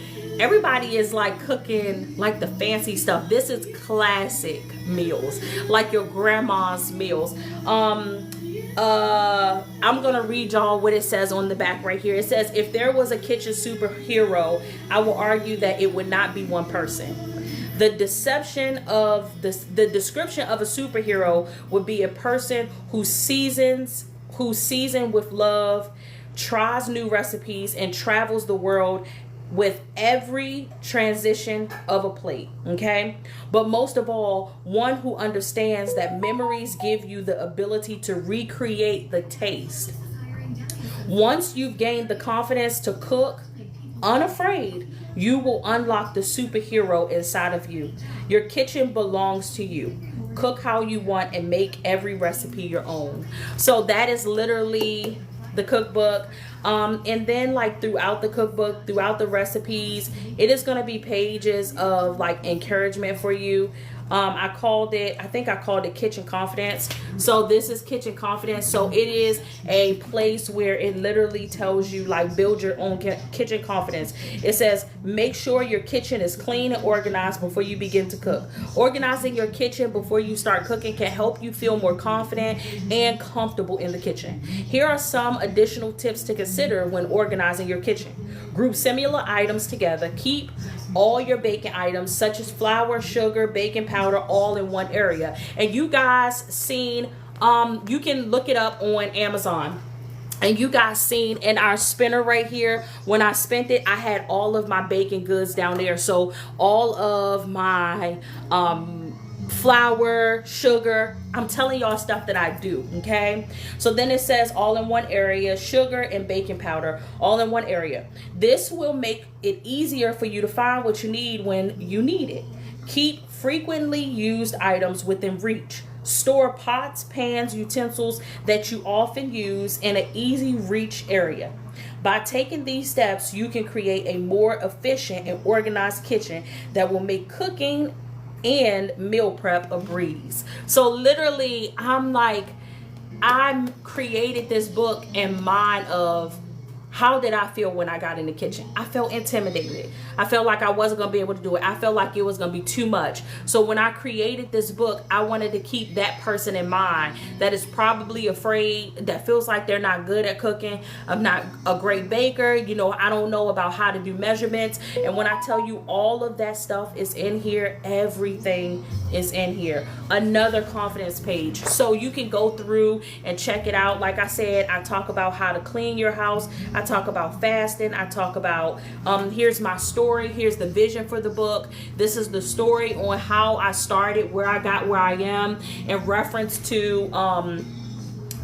is like cooking like the fancy stuff. This is classic meals, like your grandma's meals. I'm gonna read y'all what it says on the back right here. It says, if there was a kitchen superhero, I will argue that it would not be one person. The description of a superhero would be a person who's seasoned with love, tries new recipes, and travels the world with every transition of a plate, okay? But most of all, one who understands that memories give you the ability to recreate the taste. Once you've gained the confidence to cook unafraid, you will unlock the superhero inside of you. Your kitchen belongs to you. Cook how you want and make every recipe your own. So that is literally the cookbook. And then like throughout the cookbook, throughout the recipes, it is going to be pages of like encouragement for you. I think I called it Kitchen Confidence. So this is Kitchen Confidence. So it is a place where it literally tells you like build your own kitchen confidence. It says make sure your kitchen is clean and organized before you begin to cook. Organizing your kitchen before you start cooking can help you feel more confident and comfortable in the kitchen. Here are some additional tips to consider when organizing your kitchen. Group similar items together. Keep all your baking items such as flour, sugar, baking powder all in one area. And you guys seen, you can look it up on Amazon. And you guys seen in our spinner right here, when I spent it, I had all of my baking goods down there. So all of my flour, sugar. I'm telling y'all stuff that I do, okay? So then it says all in one area, sugar and baking powder, all in one area. This will make it easier for you to find what you need when you need it. Keep frequently used items within reach. Store pots, pans, utensils that you often use in an easy reach area. By taking these steps, you can create a more efficient and organized kitchen that will make cooking and meal prep a breeze. So literally, I created this book in mind of how did I feel when I got in the kitchen? I felt intimidated. I felt like I wasn't going to be able to do it. I felt like it was going to be too much. So when I created this book, I wanted to keep that person in mind that is probably afraid, that feels like they're not good at cooking. I'm not a great baker. You know, I don't know about how to do measurements. And when I tell you all of that stuff is in here, everything is in here. Another confidence page. So you can go through and check it out. Like I said, I talk about how to clean your house. I talk about fasting. I talk about, here's my story. Here's the vision for the book. This is the story on how I started, where I got where I am, in reference to,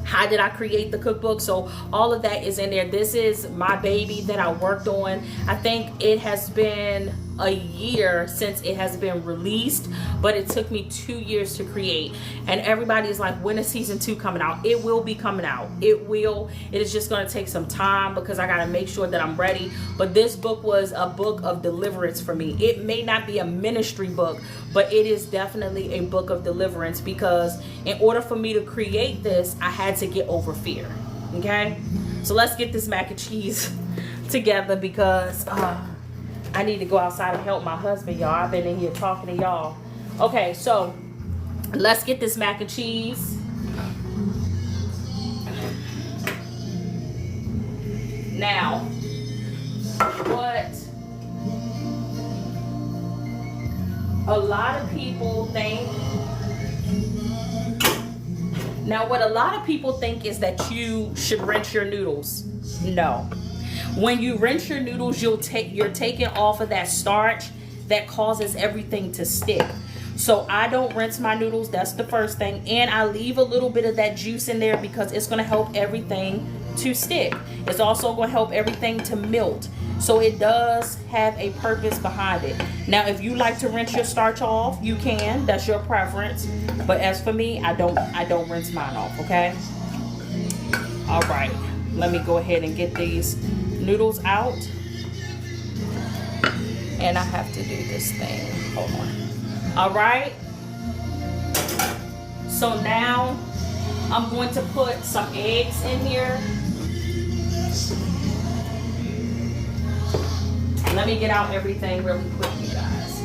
how did I create the cookbook? So all of that is in there. This is my baby that I worked on. I think it has been a year since it has been released, but it took me 2 years to create. And everybody's like, when is season 2 coming out? It will be coming out. It will. It is just going to take some time because I got to make sure that I'm ready. But this book was a book of deliverance for me. It may not be a ministry book, but it is definitely a book of deliverance, because in order for me to create this, I had to get over fear. Okay? So let's get this mac and cheese together, because I need to go outside and help my husband, y'all. I've been in here talking to y'all. Okay, so let's get this mac and cheese. Now, what a lot of people think is that you should rinse your noodles. No. When you rinse your noodles, you're taking off of that starch that causes everything to stick. So I don't rinse my noodles. That's the first thing. And I leave a little bit of that juice in there because it's going to help everything to stick. It's also going to help everything to melt. So it does have a purpose behind it. Now, if you like to rinse your starch off, you can. That's your preference. But as for me, I don't rinse mine off, okay? All right. Let me go ahead and get these noodles out. And I have to do this thing. Hold on. All right. So now I'm going to put some eggs in here. Let me get out everything really quick, you guys.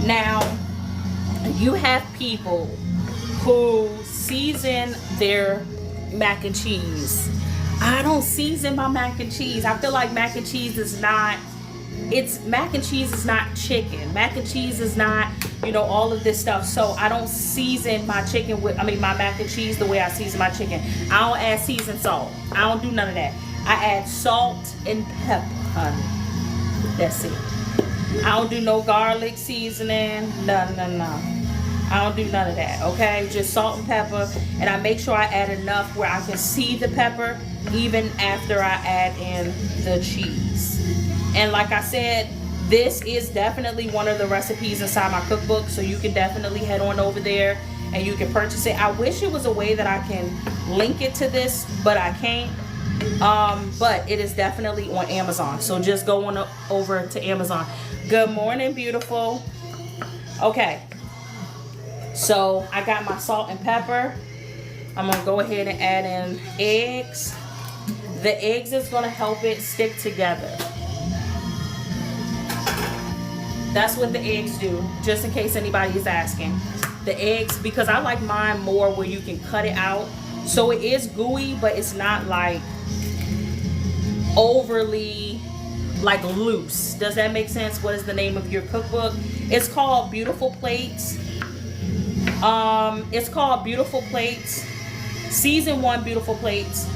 Now, you have people who season their mac and cheese. I don't season my mac and cheese. I feel like mac and cheese is not, mac and cheese is not chicken. Mac and cheese is not, all of this stuff. So I don't season my my mac and cheese the way I season my chicken. I don't add seasoned salt. I don't do none of that. I add salt and pepper, honey. That's it. I don't do no garlic seasoning. No. I don't do none of that, okay? Just salt and pepper. And I make sure I add enough where I can see the pepper even after I add in the cheese. And like I said, this is definitely one of the recipes inside my cookbook. So you can definitely head on over there and you can purchase it. I wish it was a way that I can link it to this, but I can't. But it is definitely on Amazon. So just go on over to Amazon. Good morning, beautiful. Okay. So I got my salt and pepper. I'm going to go ahead and add in eggs. The eggs is going to help it stick together. That's what the eggs do, just in case anybody is asking. The eggs, because I like mine more where you can cut it out. So it is gooey, but it's not like overly like loose. Does that make sense? What is the name of your cookbook? It's called Beautiful Plates. It's called Beautiful Plates, season 1, Beautiful Plates.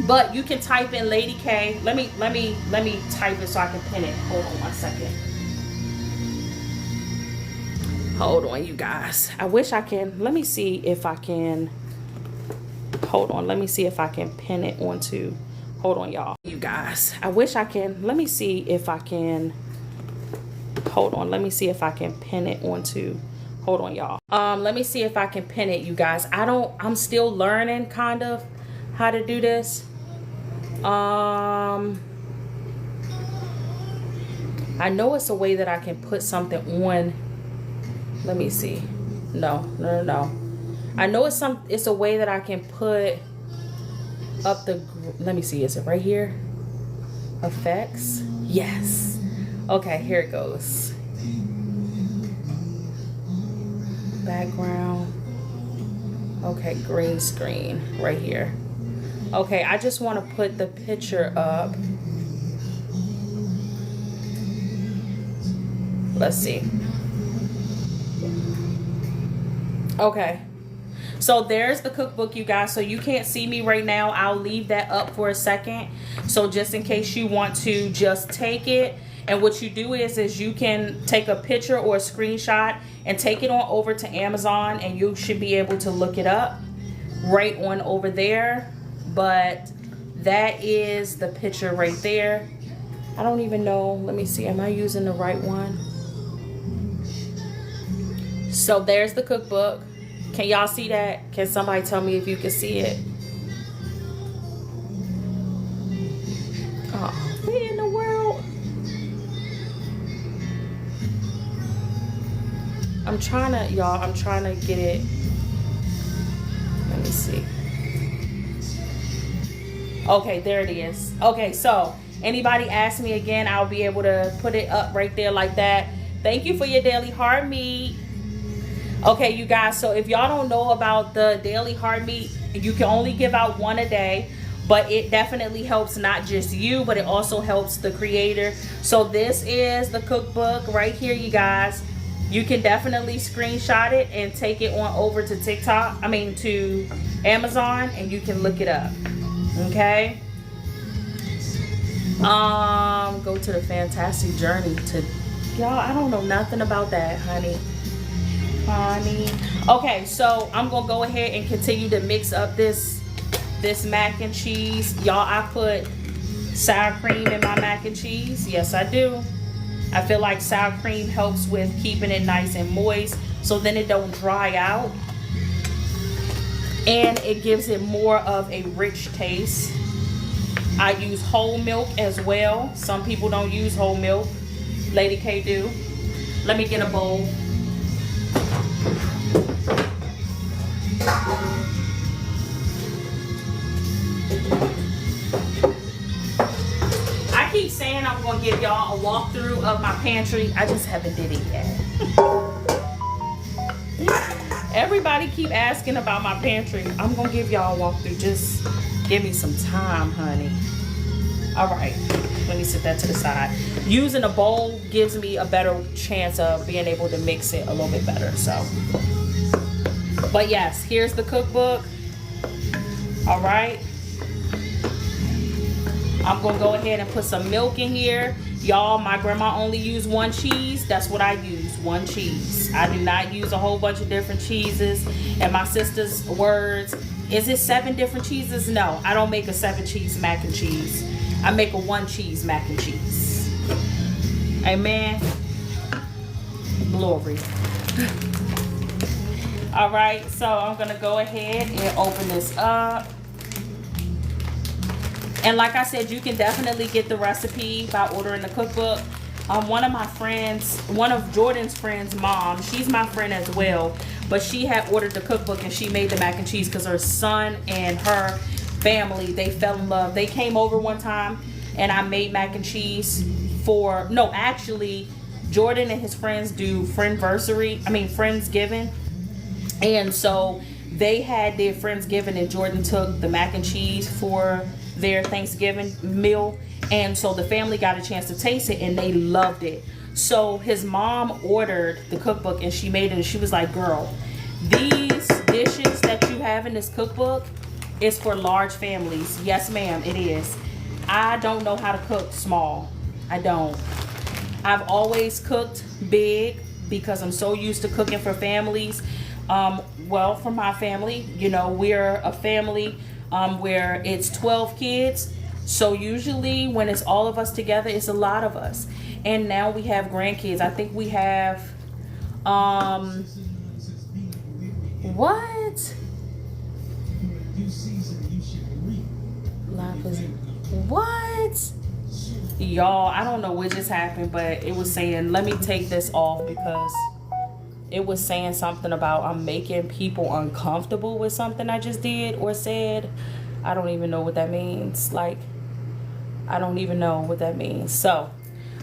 But you can type in Lady K. Let me type it so I can pin it. Hold on 1 second. Hold on, you guys. I wish I can. Let me see if I can. Hold on. Let me see if I can pin it onto. Hold on, y'all. You guys. I wish I can. Let me see if I can. Hold on. Let me see if I can pin it onto. Hold on, y'all. Let me see if I can pin it, you guys. I'm still learning kind of how to do this. I know it's a way that I can put something on. Let me see. No. I know it's a way that I can put up the, let me see, is it right here? Effects? Yes. Okay, here it goes. Background. Okay, green screen right here. Okay, I just want to put the picture up. Let's see. Okay, so there's the cookbook, you guys. So you can't see me right now. I'll leave that up for a second, so just in case you want to just take it. And what you do is you can take a picture or a screenshot and take it on over to Amazon, and you should be able to look it up right on over there. But that is the picture right there. I don't even know. Let me see. Am I using the right one? So there's the cookbook. Can y'all see that? Can somebody tell me if you can see it? Oh, what in the world? I'm trying to get it. Let me see. Okay, there it is. Okay, so anybody ask me again, I'll be able to put it up right there like that. Thank you for your daily heart meat. Okay, you guys, so if y'all don't know about the daily heart meat, you can only give out 1 a day, but it definitely helps not just you, but it also helps the creator. So this is the cookbook right here, you guys. You can definitely screenshot it and take it on over to to Amazon, and you can look it up. Okay. Go to the fantastic journey to, y'all, I don't know nothing about that, honey. Okay, so I'm gonna go ahead and continue to mix up this mac and cheese. Y'all, I put sour cream in my mac and cheese. Yes, I do. I feel like sour cream helps with keeping it nice and moist, so then it don't dry out, and it gives it more of a rich taste. I use whole milk as well. Some people don't use whole milk. Lady K do. Let me get a bowl. I keep saying I'm gonna give y'all a walkthrough of my pantry. I just haven't did it yet. Everybody keep asking about my pantry. I'm gonna give y'all a walkthrough. Just give me some time, honey. All right, let me set that to the side. Using a bowl gives me a better chance of being able to mix it a little bit better. So, but yes, here's the cookbook. All right, I'm gonna go ahead and put some milk in here. Y'all, my grandma only used 1 cheese. That's what I use, 1 cheese. I do not use a whole bunch of different cheeses. And my sister's words, is it 7 different cheeses? No, I don't make a 7 cheese mac and cheese. I make a 1 cheese mac and cheese. Amen. Glory. All right, so I'm gonna go ahead and open this up. And like I said, you can definitely get the recipe by ordering the cookbook. One of my friends, one of Jordan's friends' mom, she's my friend as well, but she had ordered the cookbook and she made the mac and cheese because her son and her family, they fell in love. They came over one time and I made mac and cheese for, no, actually, Jordan and his friends do Friendsgiving. And so they had their Friendsgiving and Jordan took the mac and cheese for their Thanksgiving meal, and so the family got a chance to taste it and they loved it. So his mom ordered the cookbook and she made it, and she was like, girl, these dishes that you have in this cookbook is for large families. Yes, ma'am, it is. I don't know how to cook small. I don't. I've always cooked big because I'm so used to cooking for families. Well, for my family, you know, we're a family where it's 12 kids. So usually when it's all of us together, it's a lot of us. And now we have grandkids. I think we have, what? What? Y'all, I don't know what just happened, but it was saying, let me take this off because it was saying something about I'm making people uncomfortable with something I just did or said. I don't even know what that means. Like, I don't even know what that means. So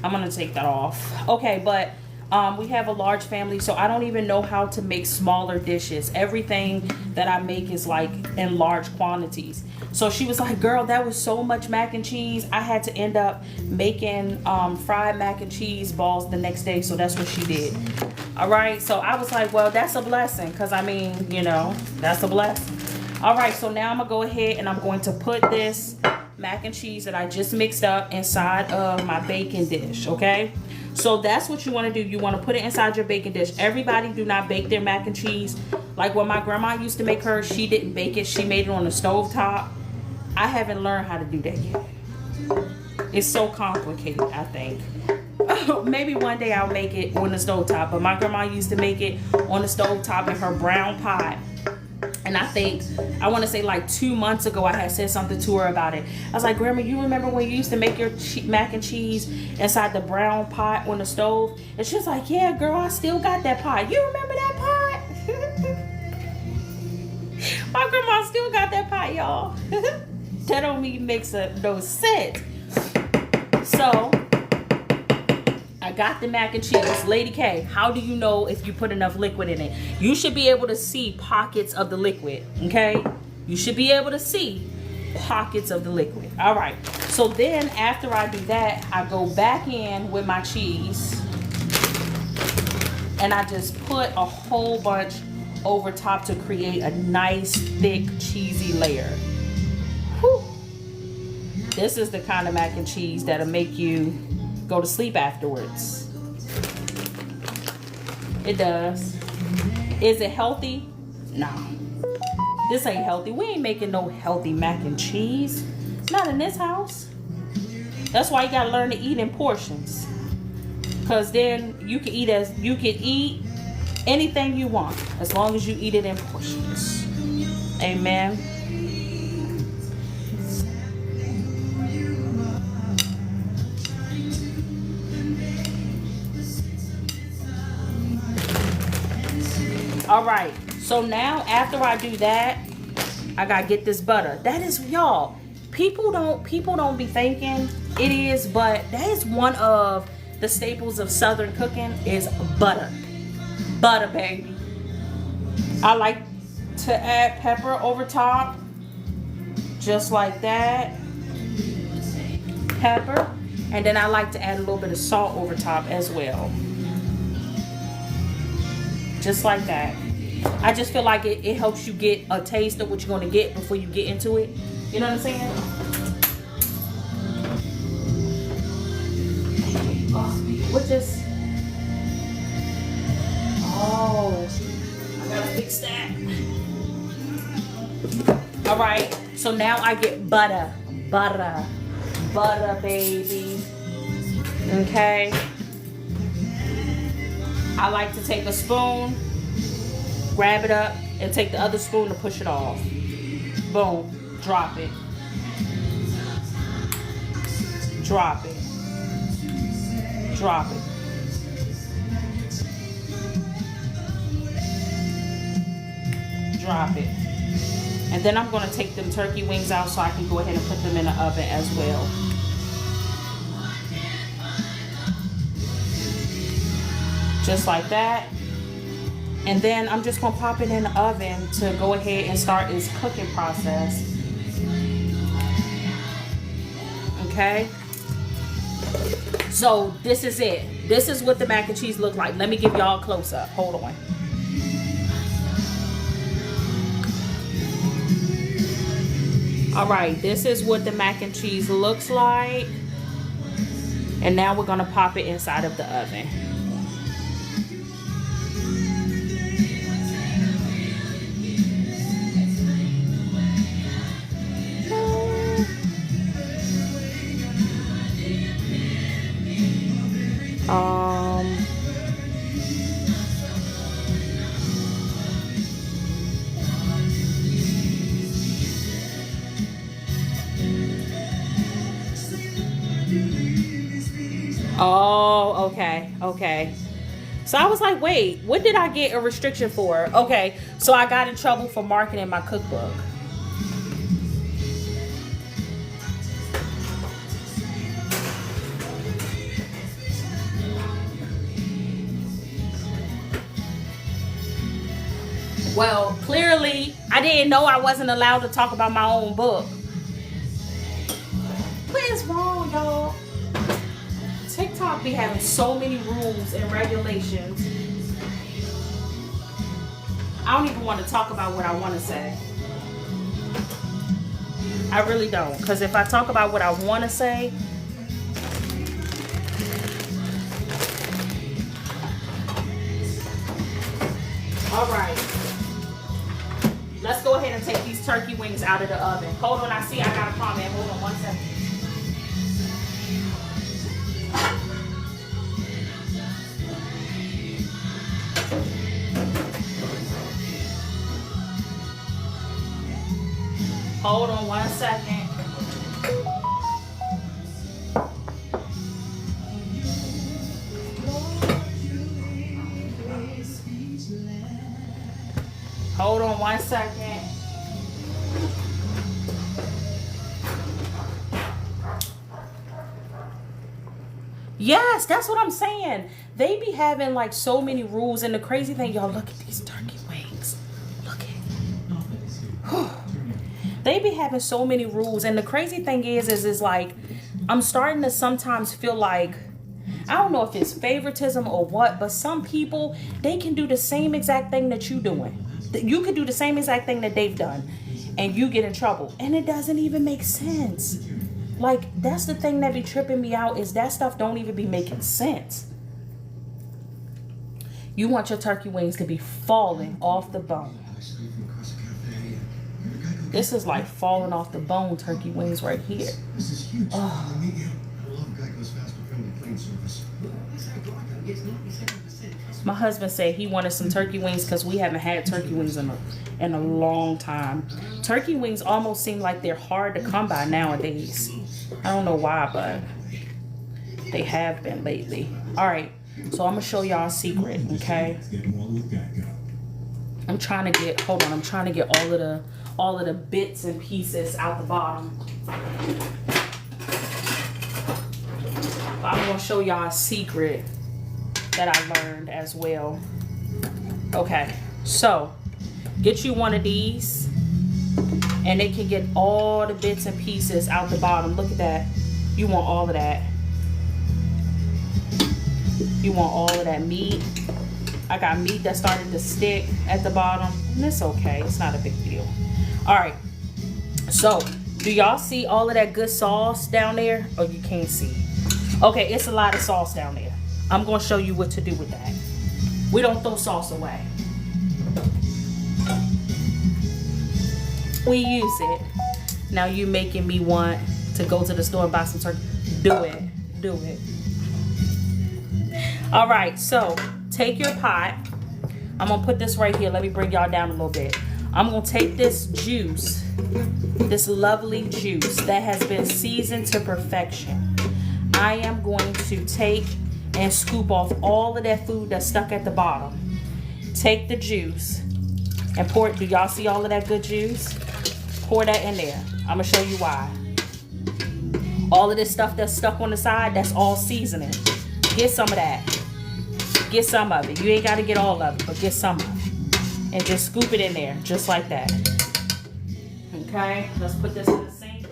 I'm gonna take that off. Okay, but we have a large family, so I don't even know how to make smaller dishes. Everything that I make is like in large quantities. So she was like, girl, that was so much mac and cheese. I had to end up making fried mac and cheese balls the next day. So that's what she did. All right, so I was like, well, that's a blessing, because I mean, you know, that's a blessing. All right, so now I'm gonna go ahead and I'm going to put this mac and cheese that I just mixed up inside of my baking dish. Okay, so that's what you want to do. You want to put it inside your baking dish. Everybody do not bake their mac and cheese. Like when my grandma used to make hers, she didn't bake it. She made it on the stove top. I haven't learned how to do that yet. It's so complicated, I think. Maybe one day I'll make it on the stove top, but my grandma used to make it on the stove top in her brown pot. And I think, I want to say like 2 months ago, I had said something to her about it. I was like, Grandma, you remember when you used to make your mac and cheese inside the brown pot on the stove? And she was like, yeah, girl, I still got that pot. You remember that pot? My grandma still got that pot, y'all. That don't even make no sense. So I got the mac and cheese. Lady K, how do you know if you put enough liquid in it? You should be able to see pockets of the liquid, okay? You should be able to see pockets of the liquid. All right, so then after I do that, I go back in with my cheese and I just put a whole bunch over top to create a nice, thick, cheesy layer. Whew. This is the kind of mac and cheese that'll make you go to sleep afterwards. It does. Is it healthy? No. This ain't healthy. We ain't making no healthy mac and cheese. Not in this house. That's why you gotta learn to eat in portions. Cause then you can eat anything you want as long as you eat it in portions. Amen. All right, so now after I do that, I gotta get this butter. That is, y'all, people don't be thinking it is, but that is one of the staples of Southern cooking is butter. Butter, baby. I like to add pepper over top, just like that. Pepper, and then I like to add a little bit of salt over top as well. Just like that. I just feel like it helps you get a taste of what you're going to get before you get into it. You know what I'm saying? What just... Oh, I gotta fix that. All right, so now I get butter, baby. Okay. I like to take a spoon, grab it up, and take the other spoon to push it off. Boom. Drop it. Drop it. Drop it. Drop it. And then I'm going to take them turkey wings out so I can go ahead and put them in the oven as well. Just like that. And then I'm just gonna pop it in the oven to go ahead and start its cooking process. Okay. So this is it. This is what the mac and cheese look like. Let me give y'all a close up. Hold on. All right, this is what the mac and cheese looks like. And now we're gonna pop it inside of the oven. Oh, okay. So I was like, wait, what did I get a restriction for? Okay, so I got in trouble for marketing my cookbook. Well, clearly, I didn't know I wasn't allowed to talk about my own book. What is wrong, y'all? TikTok be having so many rules and regulations. I don't even want to talk about what I want to say. I really don't. Because if I talk about what I want to say, all right. Let's go ahead and take these turkey wings out of the oven. Hold on, I see I got a comment. Hold on 1 second. Hold on 1 second. Hold on 1 second. Yes, that's what I'm saying. They be having like so many rules, and the crazy thing, y'all, look at these turkey wings. Look at it. They be having so many rules, and the crazy thing is like I'm starting to sometimes feel like, I don't know if it's favoritism or what, but some people, they can do the same exact thing that you doing. You could do the same exact thing that they've done, and you get in trouble, and it doesn't even make sense. Like, that's the thing that be tripping me out, is that stuff don't even be making sense. You want your turkey wings to be falling off the bone. This is like falling off the bone turkey wings right here. This is huge. Oh. I love Geico's fast and friendly plane service. My husband said he wanted some turkey wings because we haven't had turkey wings in a long time. Turkey wings almost seem like they're hard to come by nowadays. I don't know why, but they have been lately. All right, so I'm gonna show y'all a secret, okay? I'm trying to get, hold on, I'm trying to get all of the bits and pieces out the bottom. I'm gonna show y'all a secret that I learned as well. Okay, so get you one of these, and it can get all the bits and pieces out the bottom. Look at that. You want all of that. You want all of that meat. I got meat that started to stick at the bottom, and it's okay. It's not a big deal. All right, so do y'all see all of that good sauce down there? Oh, you can't see. Okay, it's a lot of sauce down there. I'm gonna show you what to do with that. We don't throw sauce away. We use it. Now you making me want to go to the store and buy some turkey. Do it. Do it. All right, so take your pot. I'm gonna put this right here. Let me bring y'all down a little bit. I'm gonna take this juice, this lovely juice that has been seasoned to perfection. I am going to take and scoop off all of that food that's stuck at the bottom. Take the juice and pour it. Do y'all see all of that good juice? Pour that in there. I'm gonna show you why. All of this stuff that's stuck on the side, that's all seasoning. Get some of that. Get some of it. You ain't gotta get all of it, but get some of it. And just scoop it in there, just like that. Okay, let's put this in the sink.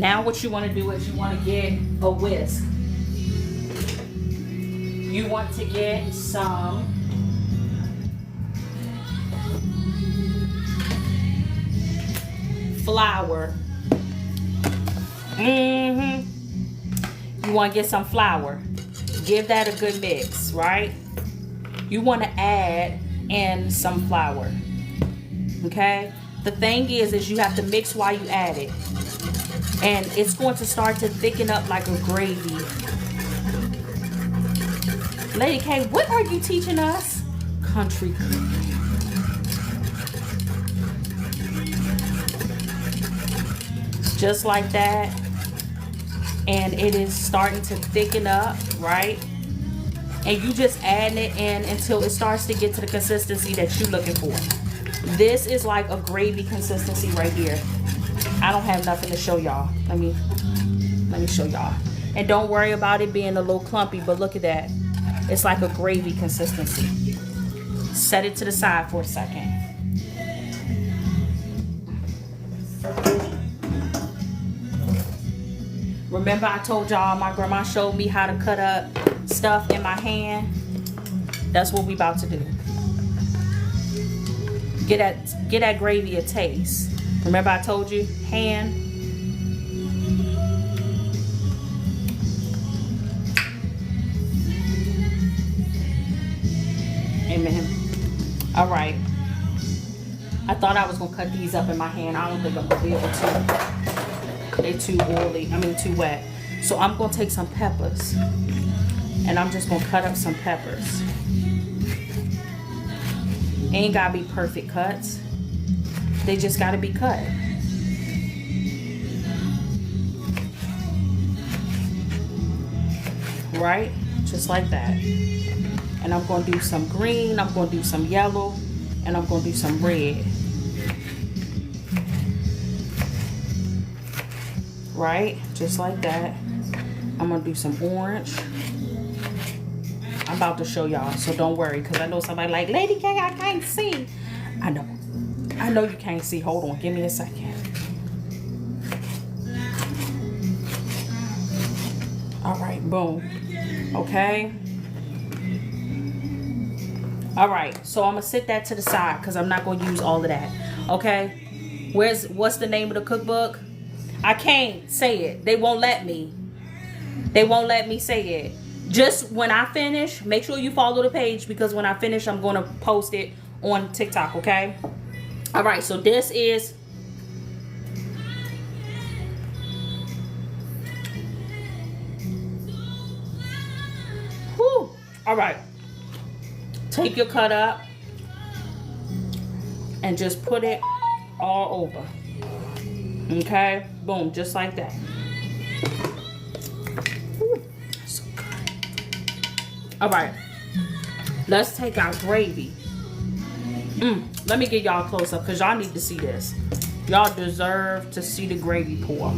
Now what you want to do is you want to get a whisk. You want to get some flour. You want to get some flour. Give that a good mix, right? You want to add in some flour. Okay? The thing is you have to mix while you add it. And it's going to start to thicken up like a gravy. Lady K, what are you teaching us? Country cooking. Just like that. And it is starting to thicken up, right? And you just add it in until it starts to get to the consistency that you're looking for. This is like a gravy consistency right here. I don't have nothing to show y'all. Let me show y'all. And don't worry about it being a little clumpy, but look at that. It's like a gravy consistency. Set it to the side for a second. Remember I told y'all my grandma showed me how to cut up stuff in my hand? That's what we about to do. Get that gravy a taste. Remember I told you, hand. Amen. All right. I thought I was gonna cut these up in my hand. I don't think I'm gonna be able to. They're too oily, too wet. So I'm gonna take some peppers and I'm just gonna cut up some peppers. Ain't gotta be perfect cuts. They just gotta be cut. Right? Just like that. And I'm gonna do some green, I'm gonna do some yellow, and I'm gonna do some red. Right? Just like that. I'm gonna do some orange. I'm about to show y'all, so don't worry, because I know somebody like, Lady K, I can't see. I know you can't see. Hold on, give me a second. All right, boom. Okay. All right, so I'm gonna sit that to the side because I'm not gonna use all of that. Okay. What's the name of the cookbook? I can't say it. They won't let me. They won't let me say it. Just when I finish, make sure you follow the page, because when I finish, I'm going to post it on TikTok, okay? All right, so this is... Whew. All right. Take your cut up and just put it all over. Okay? Boom, just like that. Ooh, so good. All right, let's take our gravy. Let me get y'all close up because y'all need to see this. Y'all deserve to see the gravy pour.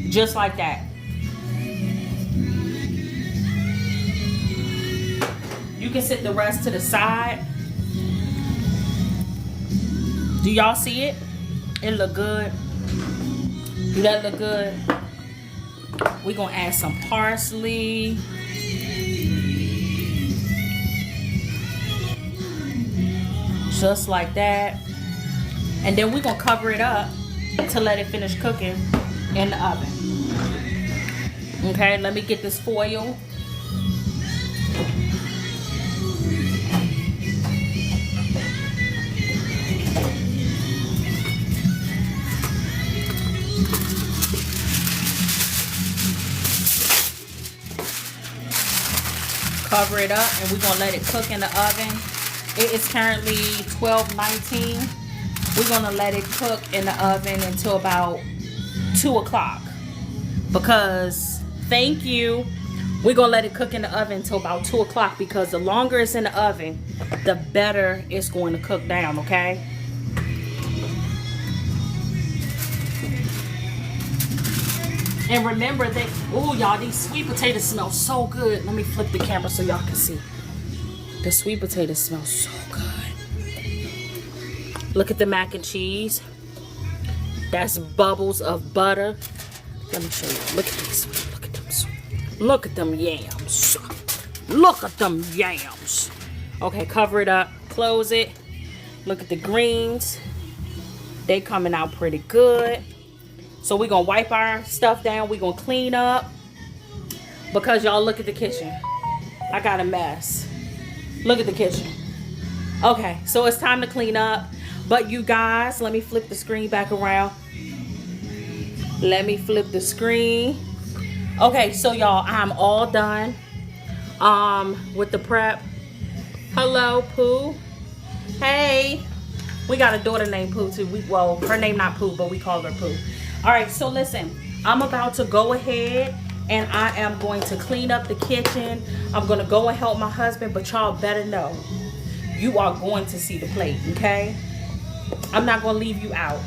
Just like that. You can set the rest to the side. Do y'all see it? It look good. Do that look good? We're gonna add some parsley. Just like that. And then we're gonna cover it up to let it finish cooking in the oven. Okay, let me get this foil. Cover it up and we're gonna let it cook in the oven. It is currently 12:19. We're gonna let it cook in the oven until about 2 o'clock. Because, thank you, we're gonna let it cook in the oven until about 2 o'clock, because the longer it's in the oven, the better it's going to cook down, okay? And remember that, oh y'all, these sweet potatoes smell so good. Let me flip the camera so y'all can see. The sweet potatoes smell so good. Look at the mac and cheese. That's bubbles of butter. Let me show you. Look at these. Look at them. Look at them yams. Look at them yams. Okay, cover it up. Close it. Look at the greens. They coming out pretty good. So we're going to wipe our stuff down. We're going to clean up. Because y'all look at the kitchen. I got a mess. Look at the kitchen. Okay, so it's time to clean up. But you guys, let me flip the screen back around. Let me flip the screen. Okay, so y'all, I'm all done with the prep. Hello, Pooh. Hey. We got a daughter named Pooh too. Well, her name not Pooh, but we call her Pooh. All right, so listen, I'm about to go ahead and I am going to clean up the kitchen. I'm going to go and help my husband, but y'all better know you are going to see the plate, okay? I'm not going to leave you out.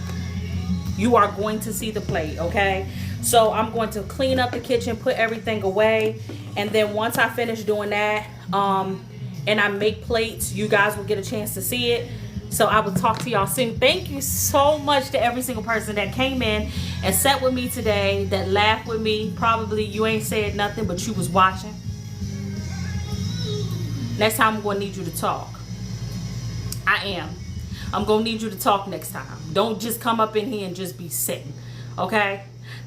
You are going to see the plate, okay? So I'm going to clean up the kitchen, put everything away, and then once I finish doing that, and I make plates, you guys will get a chance to see it. So I will talk to y'all soon. Thank you so much to every single person that came in and sat with me today, that laughed with me. Probably you ain't said nothing, but you was watching. Next time I'm going to need you to talk. I am. I'm going to need you to talk next time. Don't just come up in here and just be sitting. Okay?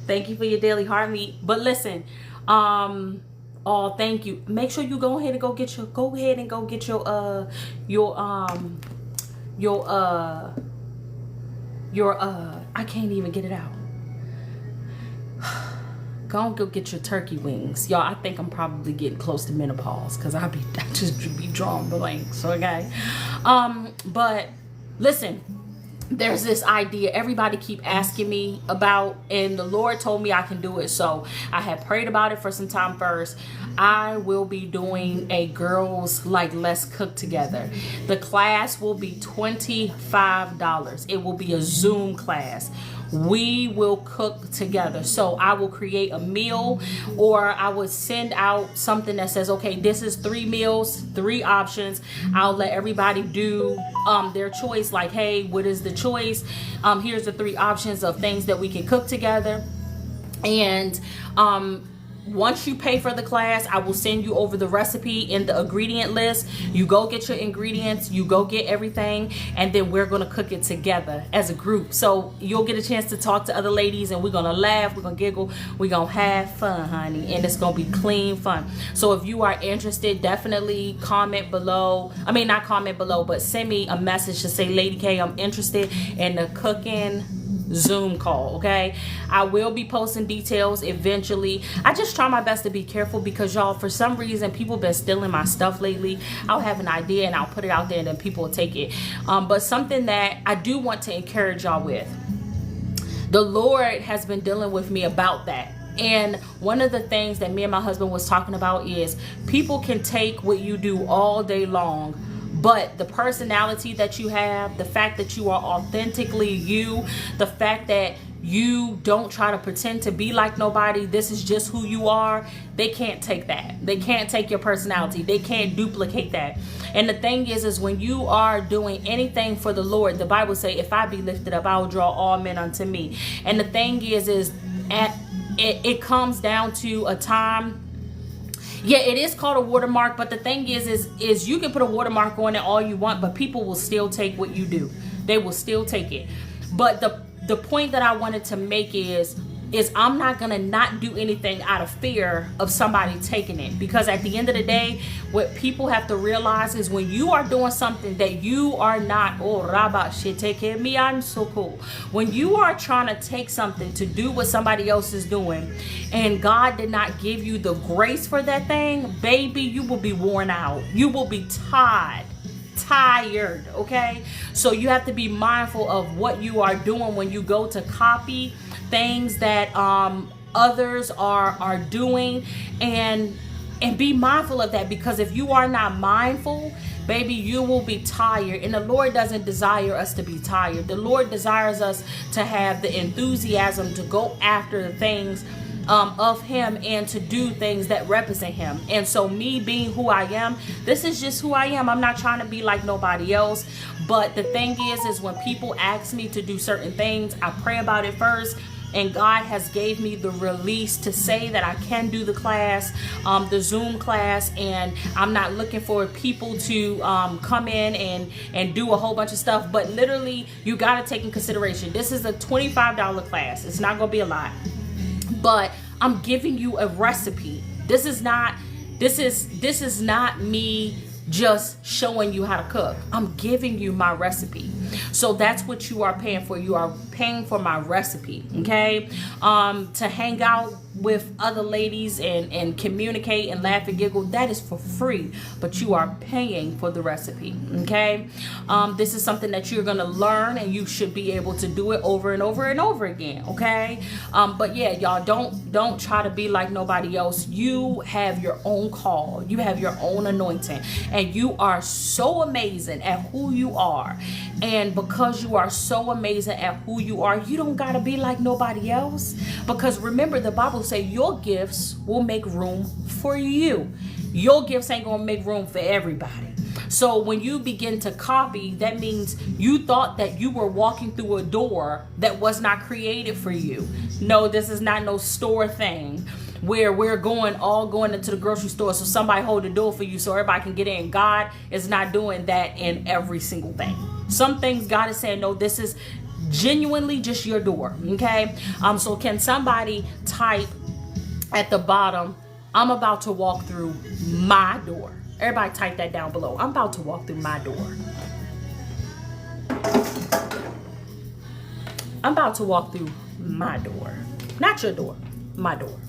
Thank you for your daily heart meat. But listen, oh, thank you. Make sure you go ahead and go get your I can't even get it out. Go get your turkey wings. Y'all, I think I'm probably getting close to menopause because I just be drawing blanks, okay? But listen, there's this idea everybody keep asking me about, and the Lord told me I can do it. So I had prayed about it for some time first. I will be doing a girls like let's cook together. The class will be $25. It will be a Zoom class. We will cook together. So I will create a meal, or I would send out something that says, okay, this is 3 meals, 3 options. I'll let everybody do their choice. Like, hey, what is the choice? Here's the 3 options of things that we can cook together. And once you pay for the class, I will send you over the recipe in the ingredient list. You go get your ingredients, you go get everything, and then we're going to cook it together as a group. So you'll get a chance to talk to other ladies, and we're going to laugh, we're going to giggle, we're going to have fun, honey, and it's going to be clean fun. So if you are interested, definitely comment below. I mean, not comment below, but send me a message to say, Lady K, I'm interested in the cooking Zoom call, okay? I will be posting details eventually. I just try my best to be careful because, y'all, for some reason people been stealing my stuff lately. I'll have an idea and I'll put it out there and then people will take it. But something that I do want to encourage y'all with, the Lord has been dealing with me about that. And one of the things that me and my husband was talking about is people can take what you do all day long, but the personality that you have, the fact that you are authentically you, the fact that you don't try to pretend to be like nobody, this is just who you are, they can't take that. They can't take your personality. They can't duplicate that. And the thing is when you are doing anything for the Lord, the Bible say, if I be lifted up, I will draw all men unto me. And the thing is it comes down to a time. Yeah, it is called a watermark, but the thing is you can put a watermark on it all you want, but people will still take what you do. They will still take it. But the point that I wanted to make is I'm not gonna not do anything out of fear of somebody taking it, because at the end of the day, what people have to realize is when you are doing something that you are not, when you are trying to take something to do what somebody else is doing and God did not give you the grace for that thing, baby, you will be worn out. You will be tired, okay? So you have to be mindful of what you are doing when you go to copy things that others are doing, and be mindful of that, because if you are not mindful, baby, you will be tired. And the Lord doesn't desire us to be tired. The Lord desires us to have the enthusiasm to go after the things of him and to do things that represent him. And so me being who I am, this is just who I am. I'm not trying to be like nobody else. But the thing is when people ask me to do certain things, I pray about it first. And God has gave me the release to say that I can do the class, the Zoom class, and I'm not looking for people to come in and do a whole bunch of stuff. But literally, you got to take in consideration, this is a $25 class. It's not going to be a lot, but I'm giving you a recipe. This is not me just showing you how to cook. I'm giving you my recipe. So that's what you are paying for. You are paying for my recipe, okay? To hang out with other ladies and communicate and laugh and giggle, that is for free, but you are paying for the recipe, okay? This is something that you're gonna learn, and you should be able to do it over and over and over again, okay? But yeah, y'all, don't try to be like nobody else. You have your own call. You have your own anointing, and you are so amazing at who you are. And because you are so amazing at who you are, you don't gotta be like nobody else. Because remember, the Bible say your gifts will make room for you. Your gifts ain't gonna make room for everybody. So when you begin to copy, that means you thought that you were walking through a door that was not created for you. No, this is not no store thing where we're all going into the grocery store so somebody hold the door for you so everybody can get in. God is not doing that in every single thing. Some things God is saying, no, this is genuinely just your door, okay? So can somebody type at the bottom, I'm about to walk through my door. Everybody type that down below. I'm about to walk through my door. I'm about to walk through my door. Not your door, my door.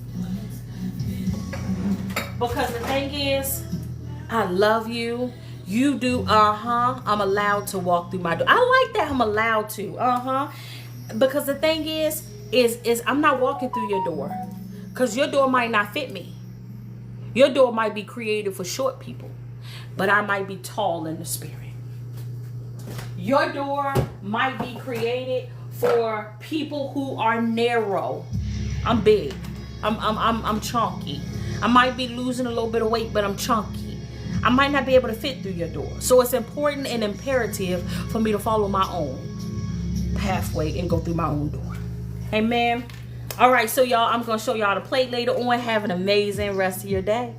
Because the thing is, I love you. You do, I'm allowed to walk through my door. I like that I'm allowed to, Because the thing is I'm not walking through your door. Because your door might not fit me. Your door might be created for short people. But I might be tall in the spirit. Your door might be created for people who are narrow. I'm big. I'm chunky. I might be losing a little bit of weight, but I'm chunky. I might not be able to fit through your door. So it's important and imperative for me to follow my own pathway and go through my own door. Amen. All right, so y'all, I'm going to show y'all the plate later on. Have an amazing rest of your day.